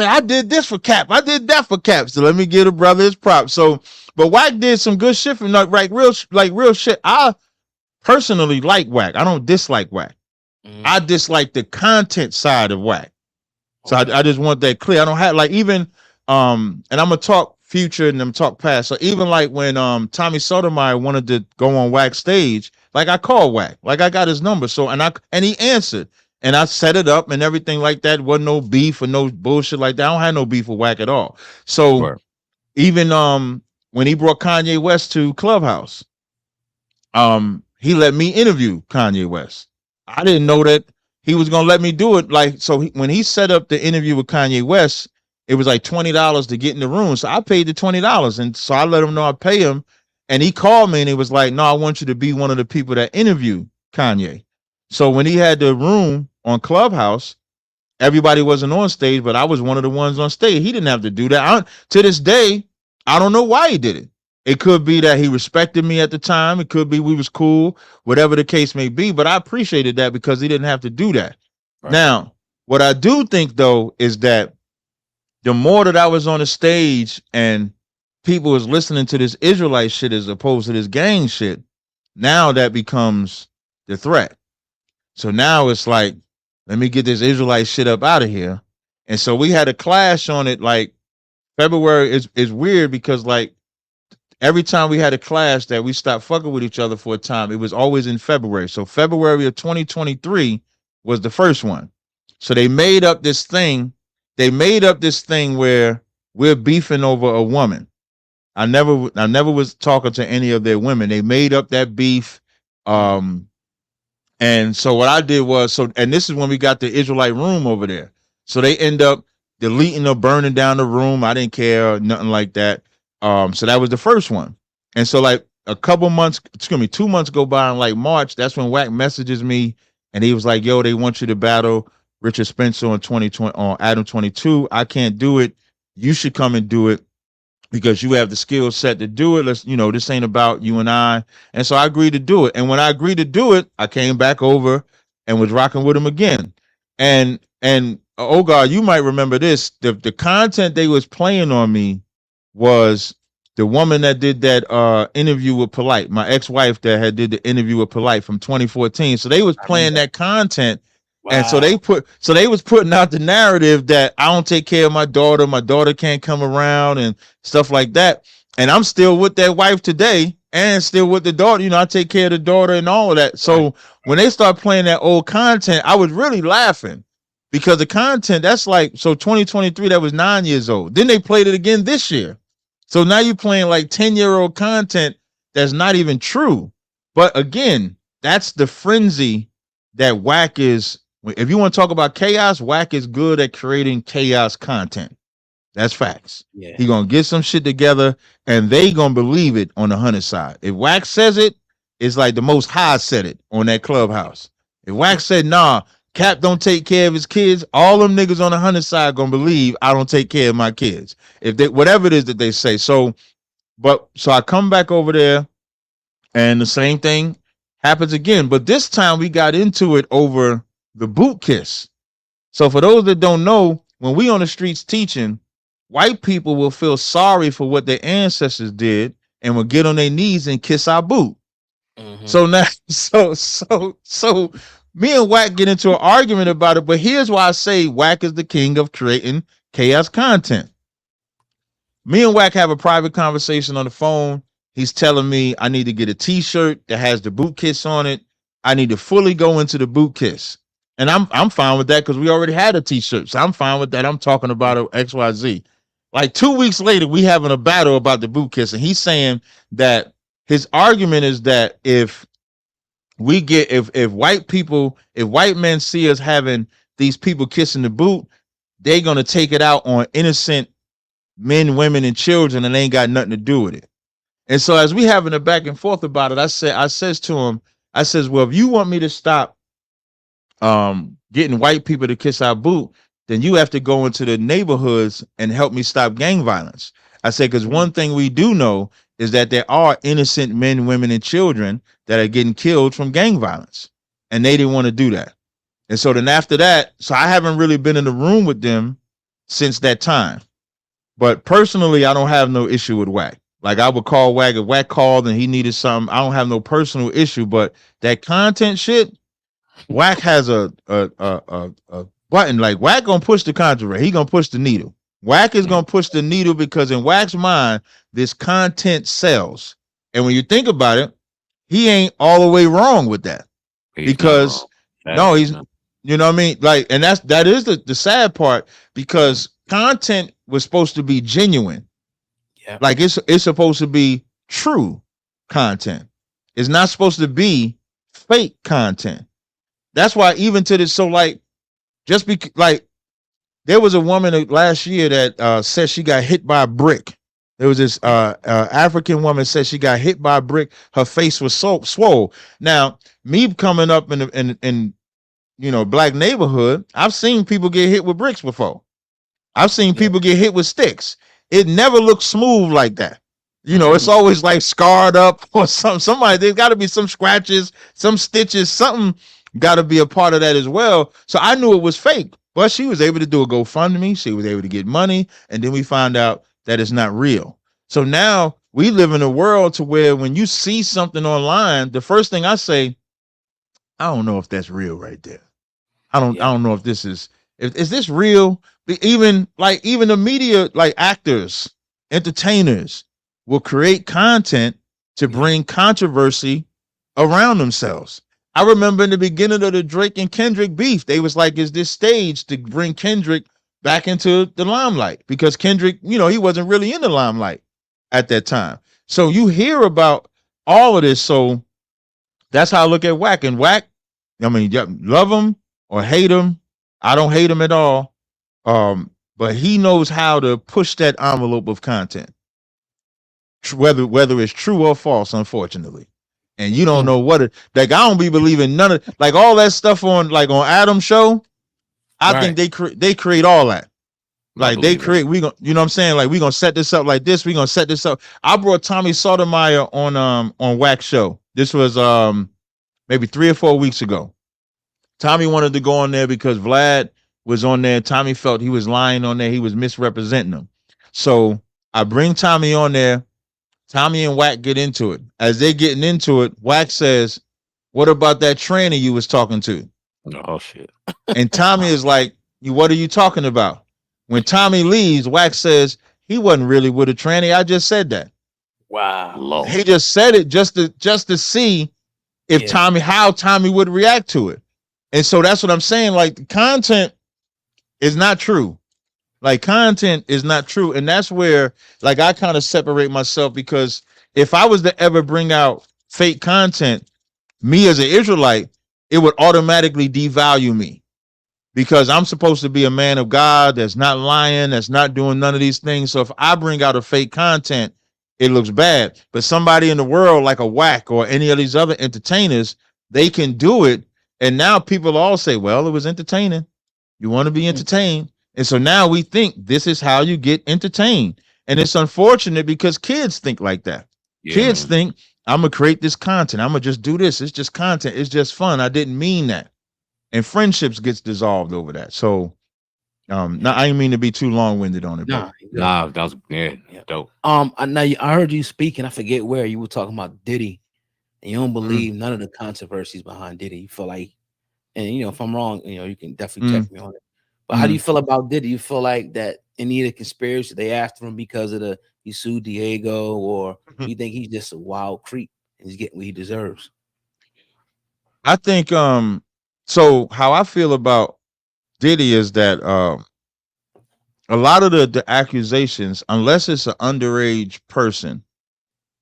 I did this for Cap, I did that for Cap. So let me give the brother his props. So, but Wack did some good shit for real shit. I personally like Wack. I don't dislike Wack. I dislike the content side of Wack. So I just want that clear. I don't have even and I'm gonna talk future and I'm talk past. So even like when Tommy Sotomayor wanted to go on Wack stage, like I called Wack, like I got his number. So and he answered and I set it up and everything like that. Wasn't no beef or no bullshit like that. I don't have no beef with Wack at all. So even when he brought Kanye West to Clubhouse, he let me interview Kanye West. I didn't know that he was gonna let me do it. Like, so when he set up the interview with Kanye West, it was like $20 to get in the room. So I paid the $20, and so I let him know I pay him. And he called me and he was like, "No, I want you to be one of the people that interview Kanye." So when he had the room on Clubhouse, everybody wasn't on stage, but I was one of the ones on stage. He didn't have to do that. To this day, I don't know why he did it. It could be that he respected me at the time. It could be we was cool, whatever the case may be. But I appreciated that because he didn't have to do that. Right. Now, what I do think, though, is that the more that I was on the stage and people was listening to this Israelite shit as opposed to this gang shit, now that becomes the threat. So now it's like, let me get this Israelite shit up out of here. And so we had a clash on it. Like February is weird because like every time we had a clash that we stopped fucking with each other for a time, it was always in February. So February of 2023 was the first one. So they made up this thing. They made up this thing where we're beefing over a woman. I never was talking to any of their women. They made up that beef. And so what I did was, and this is when we got the Israelite room over there. So they end up deleting or burning down the room. I didn't care, nothing like that. So that was the first one. And so like a couple months, 2 months go by in like March, that's when Wack messages me and he was like, "Yo, they want you to battle Richard Spencer on 2020 on Adam 22. I can't do it. You should come and do it because you have the skill set to do it. This ain't about you and I." And so I agreed to do it. And when I agreed to do it, I came back over and was rocking with him again. And oh God, you might remember this. The content they was playing on me was the woman that did that interview with Polite, my ex-wife that had did the interview with Polite from 2014. So they was playing that content. Wow. And so they was putting out the narrative that I don't take care of my daughter can't come around and stuff like that. And I'm still with that wife today and still with the daughter. I take care of the daughter and all of that. So when they start playing that old content, I was really laughing because the content that's like, so 2023, that was 9 years old. Then they played it again this year. So now you're playing like 10-year-old content that's not even true. But again, that's the frenzy that Wack is. If you want to talk about chaos, Wack is good at creating chaos content. That's facts. Yeah. He gonna get some shit together and they gonna believe it on the 100 side. If Wack says it, it's like the Most High said it on that Clubhouse. If Wack said, "Nah, Cap don't take care of his kids," all them niggas on the 100 side gonna believe I don't take care of my kids. If they, whatever it is that they say. So I come back over there and the same thing happens again. But this time we got into it over the boot kiss. So for those that don't know, when we on the streets teaching, white people will feel sorry for what their ancestors did and will get on their knees and kiss our boot. Mm-hmm. So now, so me and Wack get into an argument about it. But here's why I say Wack is the king of creating chaos content. Me and Wack have a private conversation on the phone. He's telling me I need to get a t-shirt that has the boot kiss on it. I need to fully go into the boot kiss. And I'm fine with that because we already had a t-shirt. So I'm fine with that. I'm talking about XYZ. Like 2 weeks later, we having a battle about the boot kiss, and he's saying that his argument is that if white men see us having these people kissing the boot, they're gonna take it out on innocent men, women, and children, and they ain't got nothing to do with it. And so as we having a back and forth about it, I says to him, I says, well, if you want me to stop getting white people to kiss our boot, then you have to go into the neighborhoods and help me stop gang violence. I said, because one thing we do know is that there are innocent men, women, and children that are getting killed from gang violence, and they didn't want to do that. And so then after that, so I haven't really been in the room with them since that time. But personally, I don't have no issue with Wack. Like I would call Wack if Wack called and he needed something. I don't have no personal issue, but that content shit, Wack has a button. Like Wack gonna push the controversy. He gonna push the needle. Wack is gonna push the needle because in Wack's mind, this content sells. And when you think about it, he ain't all the way wrong with that. Because no, he's you know what I mean? Like, and that is the sad part, because content was supposed to be genuine. Yeah. Like it's supposed to be true content. It's not supposed to be fake content. That's why even to this, so like, just be like, there was a woman last year that said she got hit by a brick. There was this African woman said she got hit by a brick. Her face was so swole. Now, me coming up in black neighborhood, I've seen people get hit with bricks before. I've seen people get hit with sticks. It never looks smooth like that. It's always like scarred up or something. Somebody, there's got to be some scratches, some stitches, something got to be a part of that as well. So I knew it was fake, but she was able to do a GoFundMe. She was able to get money. And then we found out that it's not real. So now we live in a world to where when you see something online, the first thing I say, I don't know if that's real right there. I don't know if this is this real? Even the media, like actors, entertainers will create content to bring controversy around themselves. I remember in the beginning of the Drake and Kendrick beef, they was like, is this stage to bring Kendrick back into the limelight? Because Kendrick, he wasn't really in the limelight at that time. So you hear about all of this. So that's how I look at Wack. And Wack, I mean, love him or hate him. I don't hate him at all. But he knows how to push that envelope of content, whether it's true or false, unfortunately. And you don't know what it, like, I don't be believing none of, like, all that stuff on Adam's show. I think they create all that. Like they create, we gonna, you know what I'm saying? Like, we gonna set this up like this. We gonna set this up. I brought Tommy Sotomayor on Wack show. This was maybe 3 or 4 weeks ago. Tommy wanted to go on there because Vlad was on there. Tommy felt he was lying on there. He was misrepresenting him. So I bring Tommy on there. Tommy and Wack get into it. As they're getting into it, Wack says, what about that trainer you was talking to? Oh, shit. And Tommy is like, what are you talking about? When Tommy leaves, Wack says, he wasn't really with a tranny. I just said that. Wow. Lord. He just said it just to see if how Tommy would react to it. And so that's what I'm saying. Like, the content is not true. Like, content is not true. And that's where, like, I kind of separate myself, because if I was to ever bring out fake content, me as an Israelite, it would automatically devalue me, because I'm supposed to be a man of God that's not lying, that's not doing none of these things. So if I bring out a fake content, it looks bad. But somebody in the world like a Wack or any of these other entertainers, they can do it. And now people all say, well, it was entertaining. You want to be entertained. And so now we think this is how you get entertained. And it's unfortunate because kids think like that. Yeah, kids think, I'm going to create this content. I'm going to just do this. It's just content. It's just fun. I didn't mean that. And friendships gets dissolved over that. So now I didn't mean to be too long-winded on it. Nah, that was dope. I heard you speak, and I forget where you were talking about Diddy, and you don't believe none of the controversies behind Diddy. You feel like, and if I'm wrong, you can definitely check me on it. But how do you feel about Diddy? You feel like that any of the conspiracy they after him because of he sued Diego, or you think he's just a wild creep and he's getting what he deserves? I think so how I feel about Diddy is that a lot of the accusations, unless it's an underage person,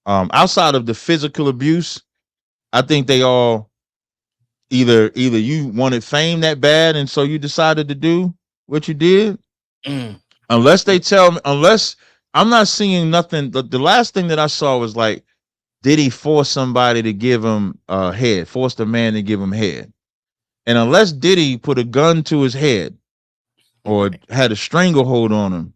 outside of the physical abuse, I think they all either you wanted fame that bad and so you decided to do what you did. Unless they tell me, unless I'm not seeing nothing. The last thing that I saw was like, did he force somebody to give him head, force the man to give him head? And unless Diddy put a gun to his head or had a stranglehold on him,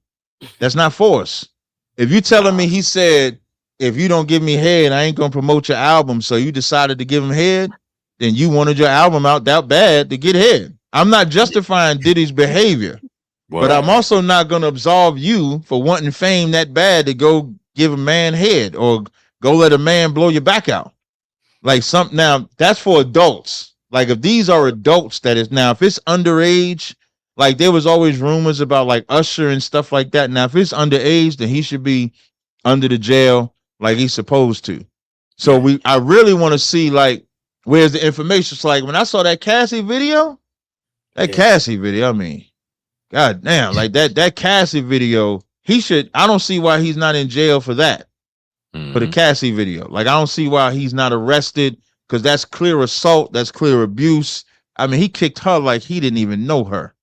that's not force. If you telling me he said, if you don't give me head, I ain't gonna promote your album, so you decided to give him head, then you wanted your album out that bad to get head. I'm not justifying Diddy's behavior, but I'm also not gonna absolve you for wanting fame that bad to go give a man head or go let a man blow your back out. Like now that's for adults. Like if these are adults, that is. Now if it's underage, like there was always rumors about like Usher and stuff like that. Now if it's underage, then he should be under the jail like he's supposed to. So I really want to see like where's the information. It's like when I saw that Cassie video, Cassie video, I mean, god damn, like that Cassie video, I don't see why he's not in jail for that. For the Cassie video. Like I don't see why he's not arrested, because that's clear assault, that's clear abuse. I mean, he kicked her like he didn't even know her.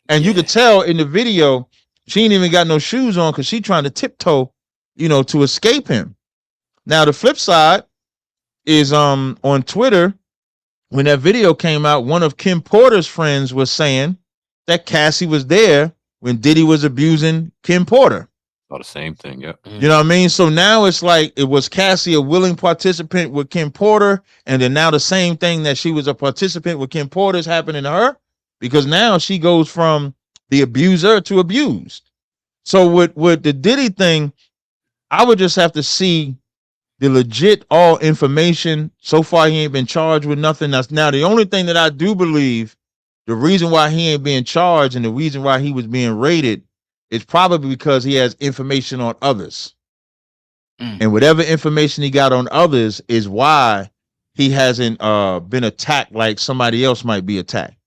And you could tell in the video, she ain't even got no shoes on because she trying to tiptoe, to escape him. Now the flip side is on Twitter, when that video came out, one of Kim Porter's friends was saying that Cassie was there when Diddy was abusing Kim Porter. Oh, the same thing, yeah. You know what I mean? So now it's like, it was Cassie a willing participant with Kim Porter, and then now the same thing that she was a participant with Kim Porter is happening to her, because now she goes from the abuser to abused. So with the Diddy thing, I would just have to see the legit all information. So far, he ain't been charged with nothing. That's now the only thing that I do believe, the reason why he ain't being charged and the reason why he was being raided, it's probably because he has information on others. And whatever information he got on others is why he hasn't been attacked like somebody else might be attacked.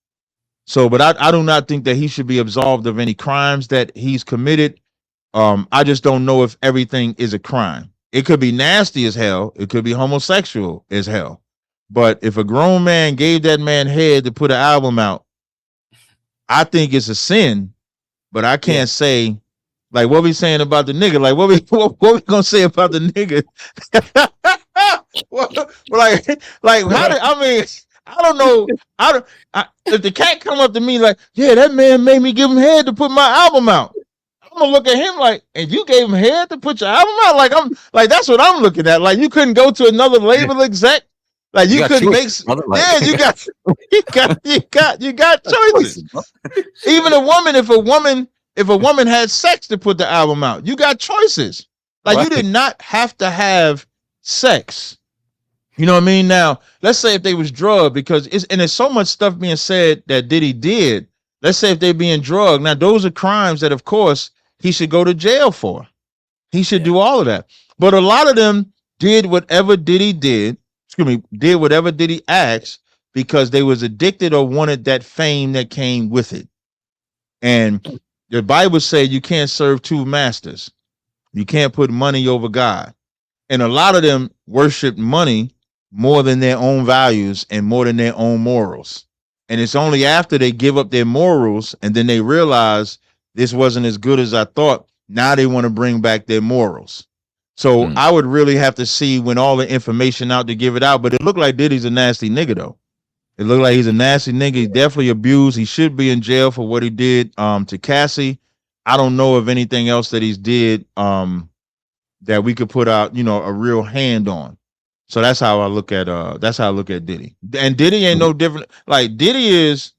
So, but I do not think that he should be absolved of any crimes that he's committed. I just don't know if everything is a crime. It could be nasty as hell. It could be homosexual as hell. But if a grown man gave that man head to put an album out, I think it's a sin. But I can't say, like, what we saying about the nigga? Like, what we gonna say about the nigga? I don't know. If the cat come up to me like, yeah, that man made me give him head to put my album out, I'm gonna look at him like, and you gave him head to put your album out? Like, I'm like, that's what I'm looking at. Like, you couldn't go to another label exec. Like, you couldn't make. Yeah, you got choices. Even a woman, if a woman had sex to put the album out, you got choices. Like, you did not have to have sex. You know what I mean? Now, let's say if they was drugged, because there's so much stuff being said that Diddy did. Let's say if they being drugged. Now, those are crimes that, of course, he should go to jail for. He should do all of that. But a lot of them did whatever Diddy did. Did whatever Diddy asked because they was addicted or wanted that fame that came with it. And the Bible said you can't serve two masters. You can't put money over God. And a lot of them worship money more than their own values and more than their own morals. And it's only after they give up their morals and then they realize this wasn't as good as I thought. Now they want to bring back their morals. So I would really have to see when all the information out to give it out. But it looked like Diddy's a nasty nigga, though. It looked like he's a nasty nigga. He's definitely abused. He should be in jail for what he did to Cassie. I don't know of anything else that he's did that we could put out, a real hand on. So that's how I look at Diddy. And Diddy ain't no different. Like, Diddy is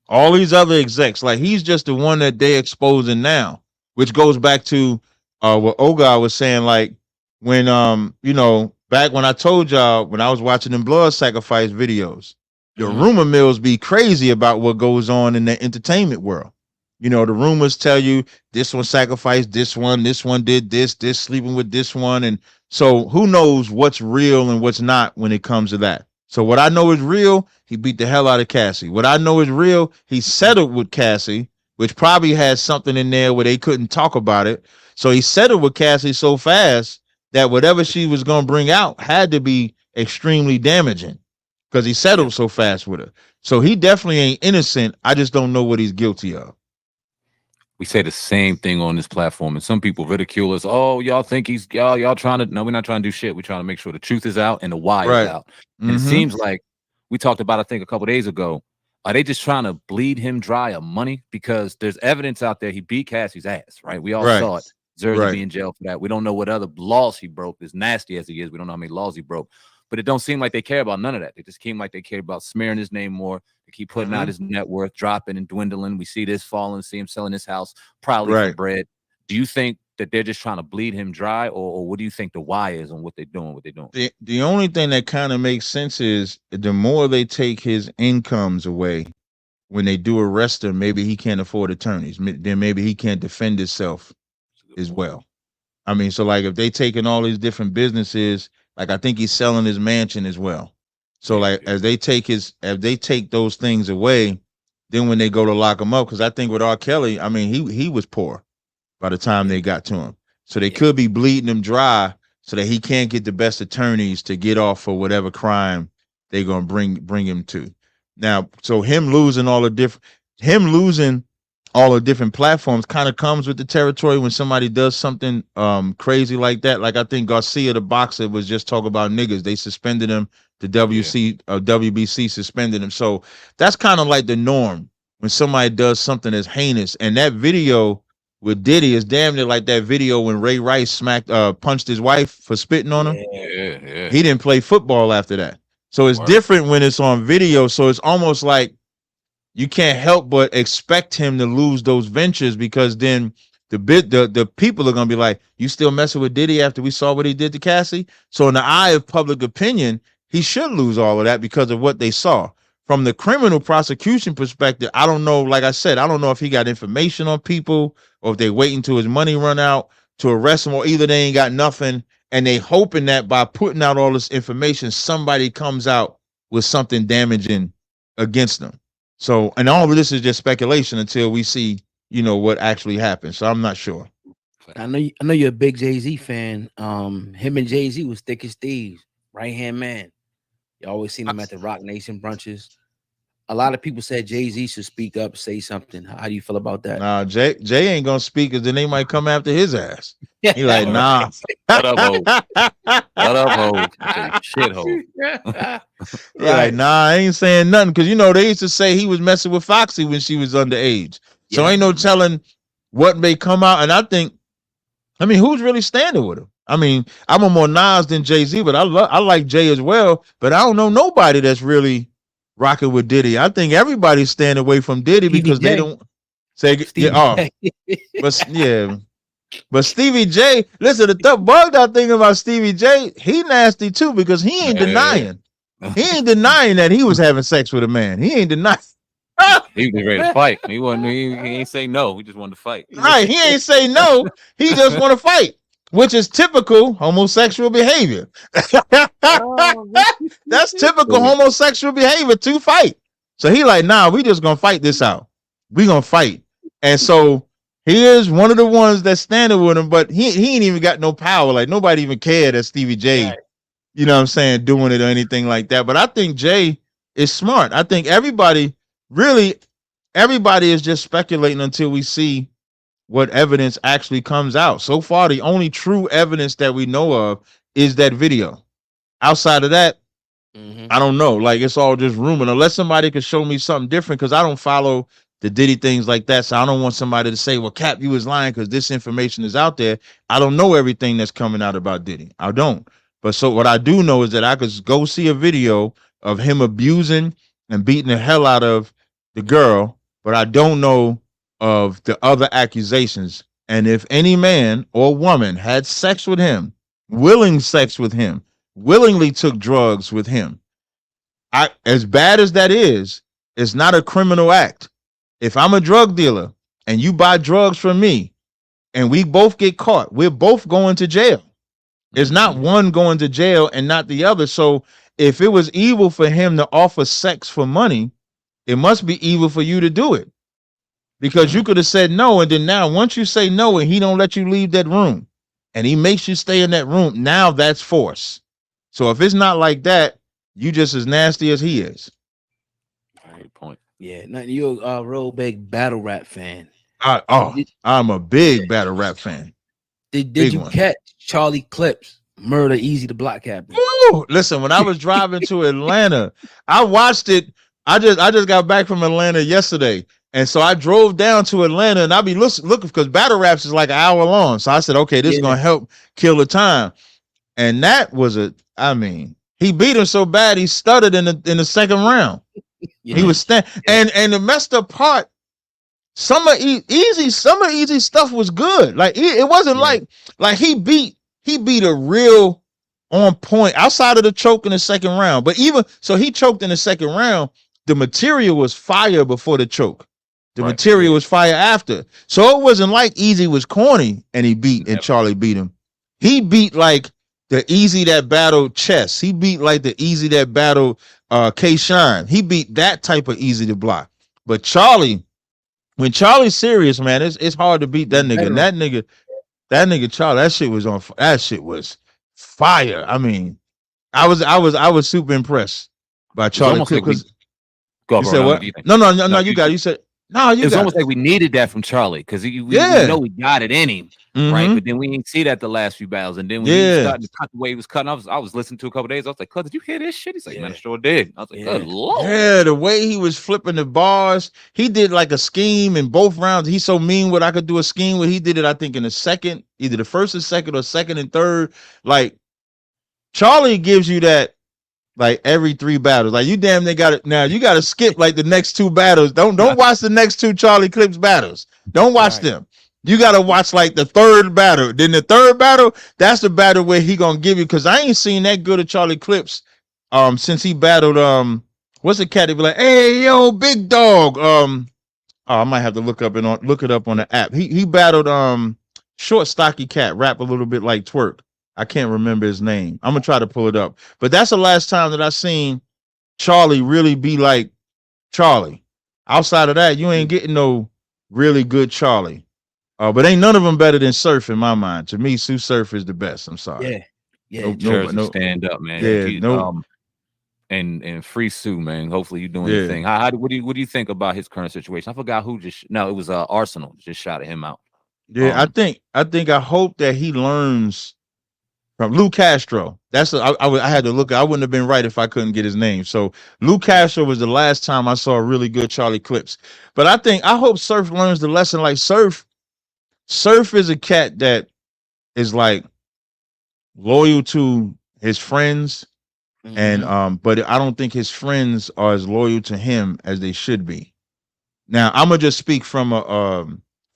all these other execs. Like, he's just the one that they exposing now, which goes back to what Ogar was saying, like when back when I told y'all when I was watching them blood sacrifice videos, the rumor mills be crazy about what goes on in the entertainment world. The rumors tell you this one sacrificed this one did this sleeping with this one, and so who knows what's real and what's not when it comes to that. So what I know is real, he beat the hell out of Cassie. What I know is real, he settled with Cassie, which probably had something in there where they couldn't talk about it. So he settled with Cassie so fast that whatever she was going to bring out had to be extremely damaging because he settled so fast with her. So he definitely ain't innocent. I just don't know what he's guilty of. We say the same thing on this platform, and some people ridicule us. Oh, y'all think he's y'all trying to? No, we're not trying to do shit. We're trying to make sure the truth is out and the why is out. And it seems like we talked about, I think, a couple days ago. Are they just trying to bleed him dry of money? Because there's evidence out there he beat Cassie's ass, right? We all saw it. Zersey be in jail for that. We don't know what other laws he broke. As nasty as he is, we don't know how many laws he broke. But it don't seem like they care about none of that. They just seem like they care about smearing his name more. They keep putting out his net worth, dropping and dwindling. We see this falling, see him selling his house probably for bread. Do you think that they're just trying to bleed him dry, or what do you think the why is on what they're doing? The only thing that kind of makes sense is the more they take his incomes away, when they do arrest him, maybe he can't afford attorneys. Then maybe he can't defend himself as well. I mean, so like if they taking all these different businesses, like I think he's selling his mansion as well. So like as they take those things away, then when they go to lock him up, because I think with R. Kelly, I mean he was poor by the time they got to him. So they could be bleeding him dry so that he can't get the best attorneys to get off for whatever crime they're gonna bring him to. Now, so him losing all the different platforms kind of comes with the territory when somebody does something crazy like that. Like I think Garcia, the boxer, was just talking about niggas. They suspended him. The WBC suspended him. So that's kind of like the norm when somebody does something as heinous. And that video with Diddy is damn near like that video when Ray Rice punched his wife for spitting on him. He didn't play football after that. So it's different when it's on video. So it's almost like you can't help but expect him to lose those ventures, because then the people are gonna be like, you still messing with Diddy after we saw what he did to Cassie? So in the eye of public opinion, he should lose all of that because of what they saw. From the criminal prosecution perspective, I don't know. Like I said, I don't know if he got information on people or if they waiting till his money run out to arrest him, or either they ain't got nothing and they hoping that by putting out all this information, somebody comes out with something damaging against them. So, and all of this is just speculation until we see, what actually happened. So I'm not sure. I know you're a big Jay-Z fan. Him and Jay-Z was thick as thieves, right-hand man. You always seen him at the Rock Nation brunches. A lot of people said Jay-Z should speak up, say something. How do you feel about that? Nah, Jay ain't gonna speak, because then they might come after his ass. He like, nah. What up, ho? What up, ho? Shit, ho. Like, nah, I ain't saying nothing, because they used to say he was messing with Foxy when she was underage. So ain't no telling what may come out. And I mean, who's really standing with him? I mean, I'm a more Nas than Jay-Z, but I like Jay as well. But I don't know nobody that's really rocking with Diddy. I think everybody's staying away from Diddy because they don't say but Stevie J, listen, the bugged out thing about Stevie J, he nasty too, because he ain't denying. He ain't denying that he was having sex with a man. He ain't denying. He was ready to fight. He ain't say no. He just wanted to fight. Right. He ain't say no. He just want to fight, which is typical homosexual behavior. That's typical homosexual behavior, to fight. So he like, nah, we just gonna fight this out. We gonna fight. And so he is one of the ones that's standing with him, but he ain't even got no power. Like nobody even cared that Stevie J, you know what I'm saying, doing it or anything like that. But I think Jay is smart. I think everybody is just speculating until we see what evidence actually comes out. So far, the only true evidence that we know of is that video. Outside of that, I don't know. Like, it's all just rumor. Unless somebody could show me something different, because I don't follow the Diddy things like that. So I don't want somebody to say, well, Cap, you was lying because this information is out there. I don't know everything that's coming out about Diddy. I don't. But so what I do know is that I could go see a video of him abusing and beating the hell out of the girl, but I don't know of the other accusations. And if any man or woman had sex with him, willing sex with him, willingly took drugs with him, as bad as that is, it's not a criminal act. If I'm a drug dealer and you buy drugs from me and we both get caught, we're both going to jail. It's not one going to jail and not the other. So if it was evil for him to offer sex for money, it must be evil for you to do it. because you could have said no, and then now once you say no and he don't let you leave that room and he makes you stay in that room, now that's force. So if it's not like that, you just as nasty as he is. Great point. Yeah, you're a real big battle rap fan. I'm a big battle rap fan. Did you catch Charlie Clips Murder Easy the Block Captain? Ooh, listen, when I was driving to Atlanta, I watched it. I just got back from Atlanta yesterday. And so I drove down to Atlanta and I be looking because battle raps is like an hour long. So I said, okay, this is gonna help kill the time. And that was he beat him so bad he stuttered in the second round. He was and the messed up part, some of easy stuff was good. Like it wasn't like he beat a real on point outside of the choke in the second round. But even so, he choked in the second round. The material was fire before the choke. The material was fire after. So it wasn't like Easy was corny and he beat and Charlie beat him. He beat like the Easy that battled Chess. He beat like the Easy that battled K-Shine. He beat that type of Easy to block. But Charlie, when Charlie's serious, man, it's hard to beat that nigga. And that nigga Charlie, that shit was fire. I mean, I was super impressed by Charlie. You said what? No, you got it. You said no, you. It's almost like we needed that from Charlie because we know we got it in him, right? But then we didn't see that the last few battles, and then when he started to cut the way he was cutting, I was listening to a couple days. I was like, "Cuz, did you hear this shit?" He's like, "Man, I sure did." I was like, "Good lord." Yeah, the way he was flipping the bars, he did like a scheme in both rounds. He's so mean. What I could do a scheme where he did it, I think in the second, either the first and second or second and third. Like Charlie gives you that. Like every 3 battles, like you damn they got it now. You got to skip like the next 2 battles. Don't watch the next 2 Charlie Clips battles. Don't watch them. You got to watch like the 3rd battle. Then the 3rd battle, that's the battle where he gonna give you. Because I ain't seen that good of Charlie Clips since he battled what's the cat that be like, hey yo, big dog. I might have to look it up on the app. He battled short stocky cat, rap a little bit like Twerk. I can't remember his name. I'm gonna try to pull it up. But that's the last time that I seen Charlie really be like Charlie. Outside of that, you ain't getting no really good Charlie. But ain't none of them better than Surf in my mind. To me, Sue Surf is the best. I'm sorry. Yeah. No, stand up, man. Yeah, and free Sue, man. Hopefully you're doing your thing. What do you think about his current situation? I forgot who it was Arsenal just shouted him out. Yeah, I hope that he learns from Lou Castro. I had to look. I wouldn't have been right if I couldn't get his name. So Lou Castro was the last time I saw a really good Charlie Clips. But I hope Surf learns the lesson. Like Surf is a cat that is like loyal to his friends, and but I don't think his friends are as loyal to him as they should be. Now I'm gonna just speak from a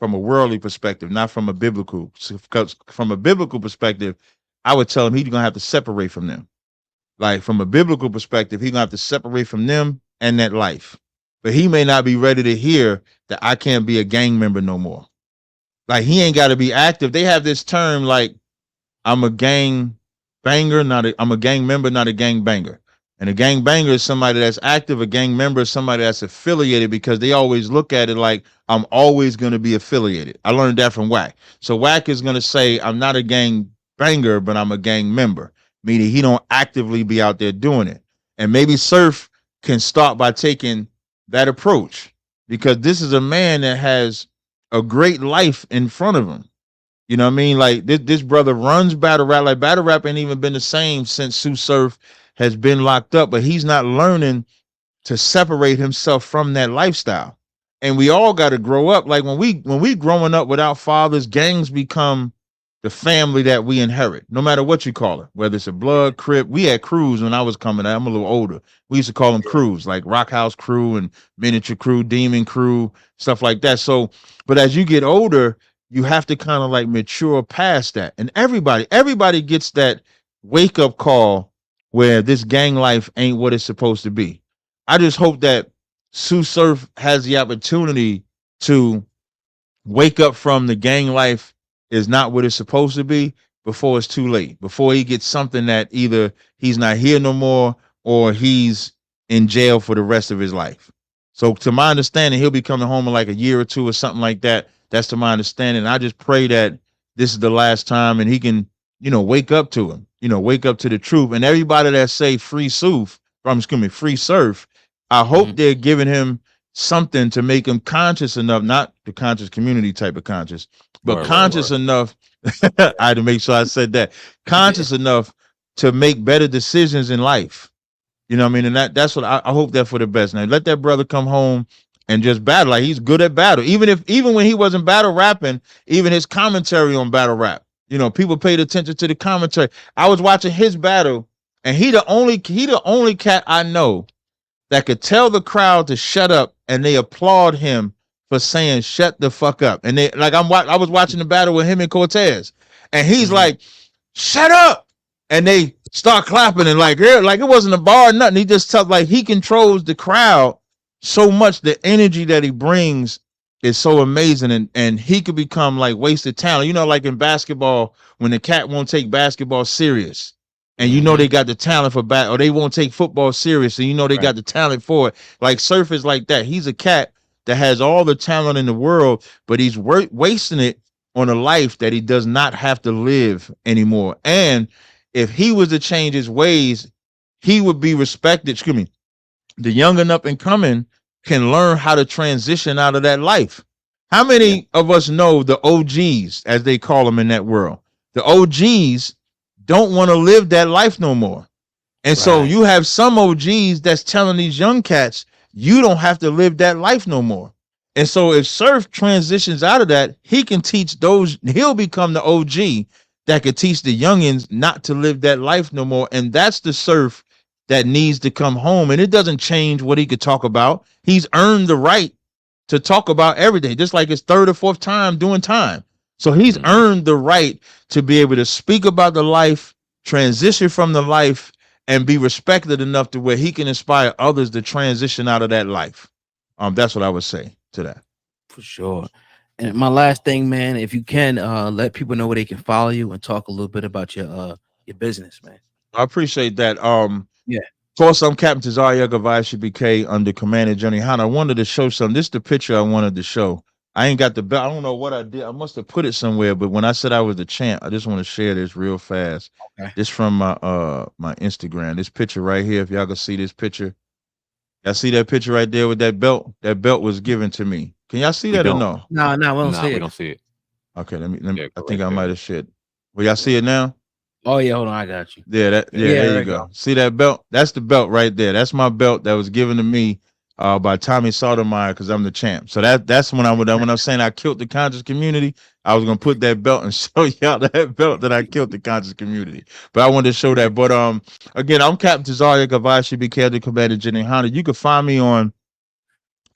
worldly perspective, not from a biblical. Because from a biblical perspective, I would tell him he's gonna have to separate from them. Like from a biblical perspective, he's gonna have to separate from them and that life. But he may not be ready to hear that I can't be a gang member no more. Like he ain't got to be active. They have this term like I'm a gang banger, I'm a gang member, not a gang banger. And a gang banger is somebody that's active. A gang member is somebody that's affiliated because they always look at it like I'm always going to be affiliated. I learned that from Wack. So Wack is going to say I'm not a gang banger, but I'm a gang member, meaning he don't actively be out there doing it. And maybe Surf can start by taking that approach because this is a man that has a great life in front of him. You know what I mean? Like this brother runs battle rap. Like battle rap ain't even been the same since Sue Surf has been locked up, but he's not learning to separate himself from that lifestyle. And we all got to grow up. Like when we growing up without fathers, gangs become the family that we inherit, no matter what you call it, whether it's a blood, crip. We had crews when I was coming up. I'm a little older. We used to call them crews, like Rock House Crew and Miniature Crew, Demon Crew, stuff like that. So, but as you get older, you have to kind of like mature past that. And everybody gets that wake up call where this gang life ain't what it's supposed to be. I just hope that Sue Surf has the opportunity to wake up from the gang life is not what it's supposed to be before it's too late, before he gets something that either he's not here no more or he's in jail for the rest of his life. So to my understanding, he'll be coming home in like a year or two or something like that. That's to my understanding. I just pray that this is the last time and he can, wake up to him, wake up to the truth. And everybody that say free surf, free surf, I hope they're giving him something to make him conscious enough, not the conscious community type of conscious, but conscious enough. I had to make sure I said that, conscious enough to make better decisions in life. You know what I mean? And that's what I hope that for the best. Now let that brother come home and just battle. Like, he's good at battle. Even when he wasn't battle rapping, even his commentary on battle rap, people paid attention to the commentary. I was watching his battle, and he the only cat I know that could tell the crowd to shut up, and they applaud him for saying shut the fuck up. And they like I was watching the battle with him and Cortez, and he's like, shut up, and they start clapping, and like it wasn't a bar or nothing. He just told, like, he controls the crowd so much. The energy that he brings is so amazing, and he could become like wasted talent. Like in basketball, when the cat won't take basketball serious, and they got the talent for or they won't take football serious, and they got the talent for it. Like Surf is like that. He's a cat that has all the talent in the world, but he's wasting it on a life that he does not have to live anymore. And if he was to change his ways, he would be respected. Excuse me. The young and up and coming can learn how to transition out of that life. How many of us know the OGs, as they call them in that world? The OGs don't want to live that life no more. And so you have some OGs that's telling these young cats, you don't have to live that life no more. And so if Surf transitions out of that, he can teach those, he'll become the OG that could teach the youngins not to live that life no more. And that's the Surf that needs to come home. And it doesn't change what he could talk about. He's earned the right to talk about every day, just like his third or fourth time doing time. So he's earned the right to be able to speak about the life, transition from the life, and be respected enough to where he can inspire others to transition out of that life. That's what I would say to that. For sure. And my last thing, man, if you can let people know where they can follow you and talk a little bit about your business, man. I appreciate that. Yeah. Of course, I'm Captain Tazaryach of ISU K under Commander Johnny Hunt. I wanted to show something. This is the picture I wanted to show. I ain't got the belt. I don't know what I did. I must have put it somewhere, but when I said I was the champ, I just want to share this real fast. Okay. This from my Instagram. This picture right here. If y'all can see this picture. Y'all see that picture right there with that belt? That belt was given to me. Can y'all see that or no? No, we don't see it. We don't see it. Okay, let me I think I might have shared. Will y'all see it now? Oh yeah, hold on, I got you. Yeah, there you go. See that belt? That's the belt right there. That's my belt that was given to me by Tommy Sotomayor, because I'm the champ. So that's when I'm saying I killed the conscious community. I was gonna put that belt and show y'all that belt that I killed the conscious community. But I wanted to show that. But again, I'm Captain Tazaryach of ISU K, the Commander Jenny Honda. You can find me on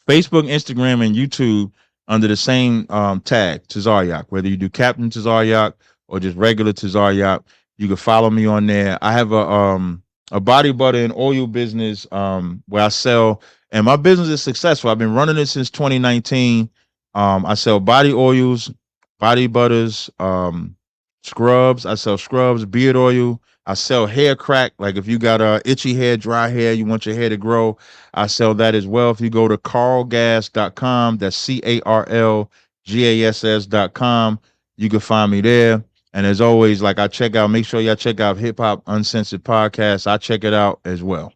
Facebook, Instagram, and YouTube under the same tag, Tazaryach. Whether you do Captain Tazaryach or just regular Tazaryach, you can follow me on there. I have a body butter and oil business where I sell, and my business is successful. I've been running it since 2019. I sell body oils, body butters, scrubs. I sell scrubs, beard oil. I sell hair crack. Like if you got itchy hair, dry hair, you want your hair to grow, I sell that as well. If you go to carlgas.com, that's CARLGASS.com, you can find me there. And as always, like make sure y'all check out Hip Hop Uncensored podcast. I check it out as well.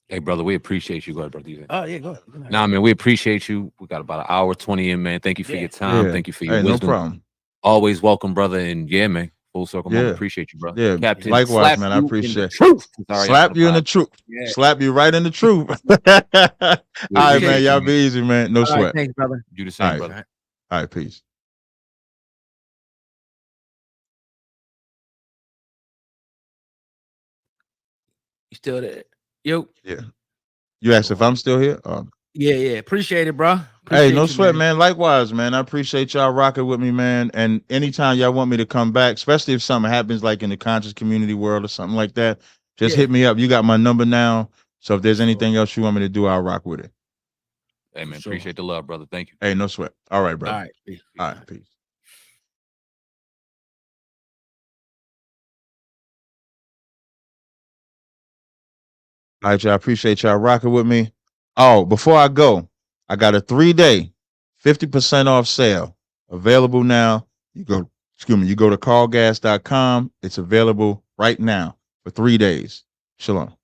Hey, brother, we appreciate you. Go ahead, brother. Oh yeah, go ahead. Nah, man, we appreciate you. We got about an hour 20 in, man. Thank you for your time. Yeah. Thank you for your wisdom. No problem. Always welcome, brother. And yeah, man, full circle. Yeah. Man, appreciate you, brother. Yeah, Captain, likewise, man. I appreciate it. Slap you in the truth. Yeah. Slap you right in the truth. All right, man. Y'all be easy, man. No sweat. Right, thanks, brother. Do the same, All right. brother. All right, peace. You still there? Yo. Yeah. You asked if I'm still here? Yeah. Appreciate it, bro. Hey, no sweat, man. Likewise, man. I appreciate y'all rocking with me, man. And anytime y'all want me to come back, especially if something happens like in the conscious community world or something like that, just hit me up. You got my number now. So if there's anything else you want me to do, I'll rock with it. Hey, man. Appreciate the love, brother. Thank you. Hey, no sweat. All right, brother. All right. Peace. All right, peace. All right, y'all. Appreciate y'all rocking with me. Oh, before I go, I got a 3-day 50% off sale available now. You go to callgas.com. It's available right now for 3 days. Shalom.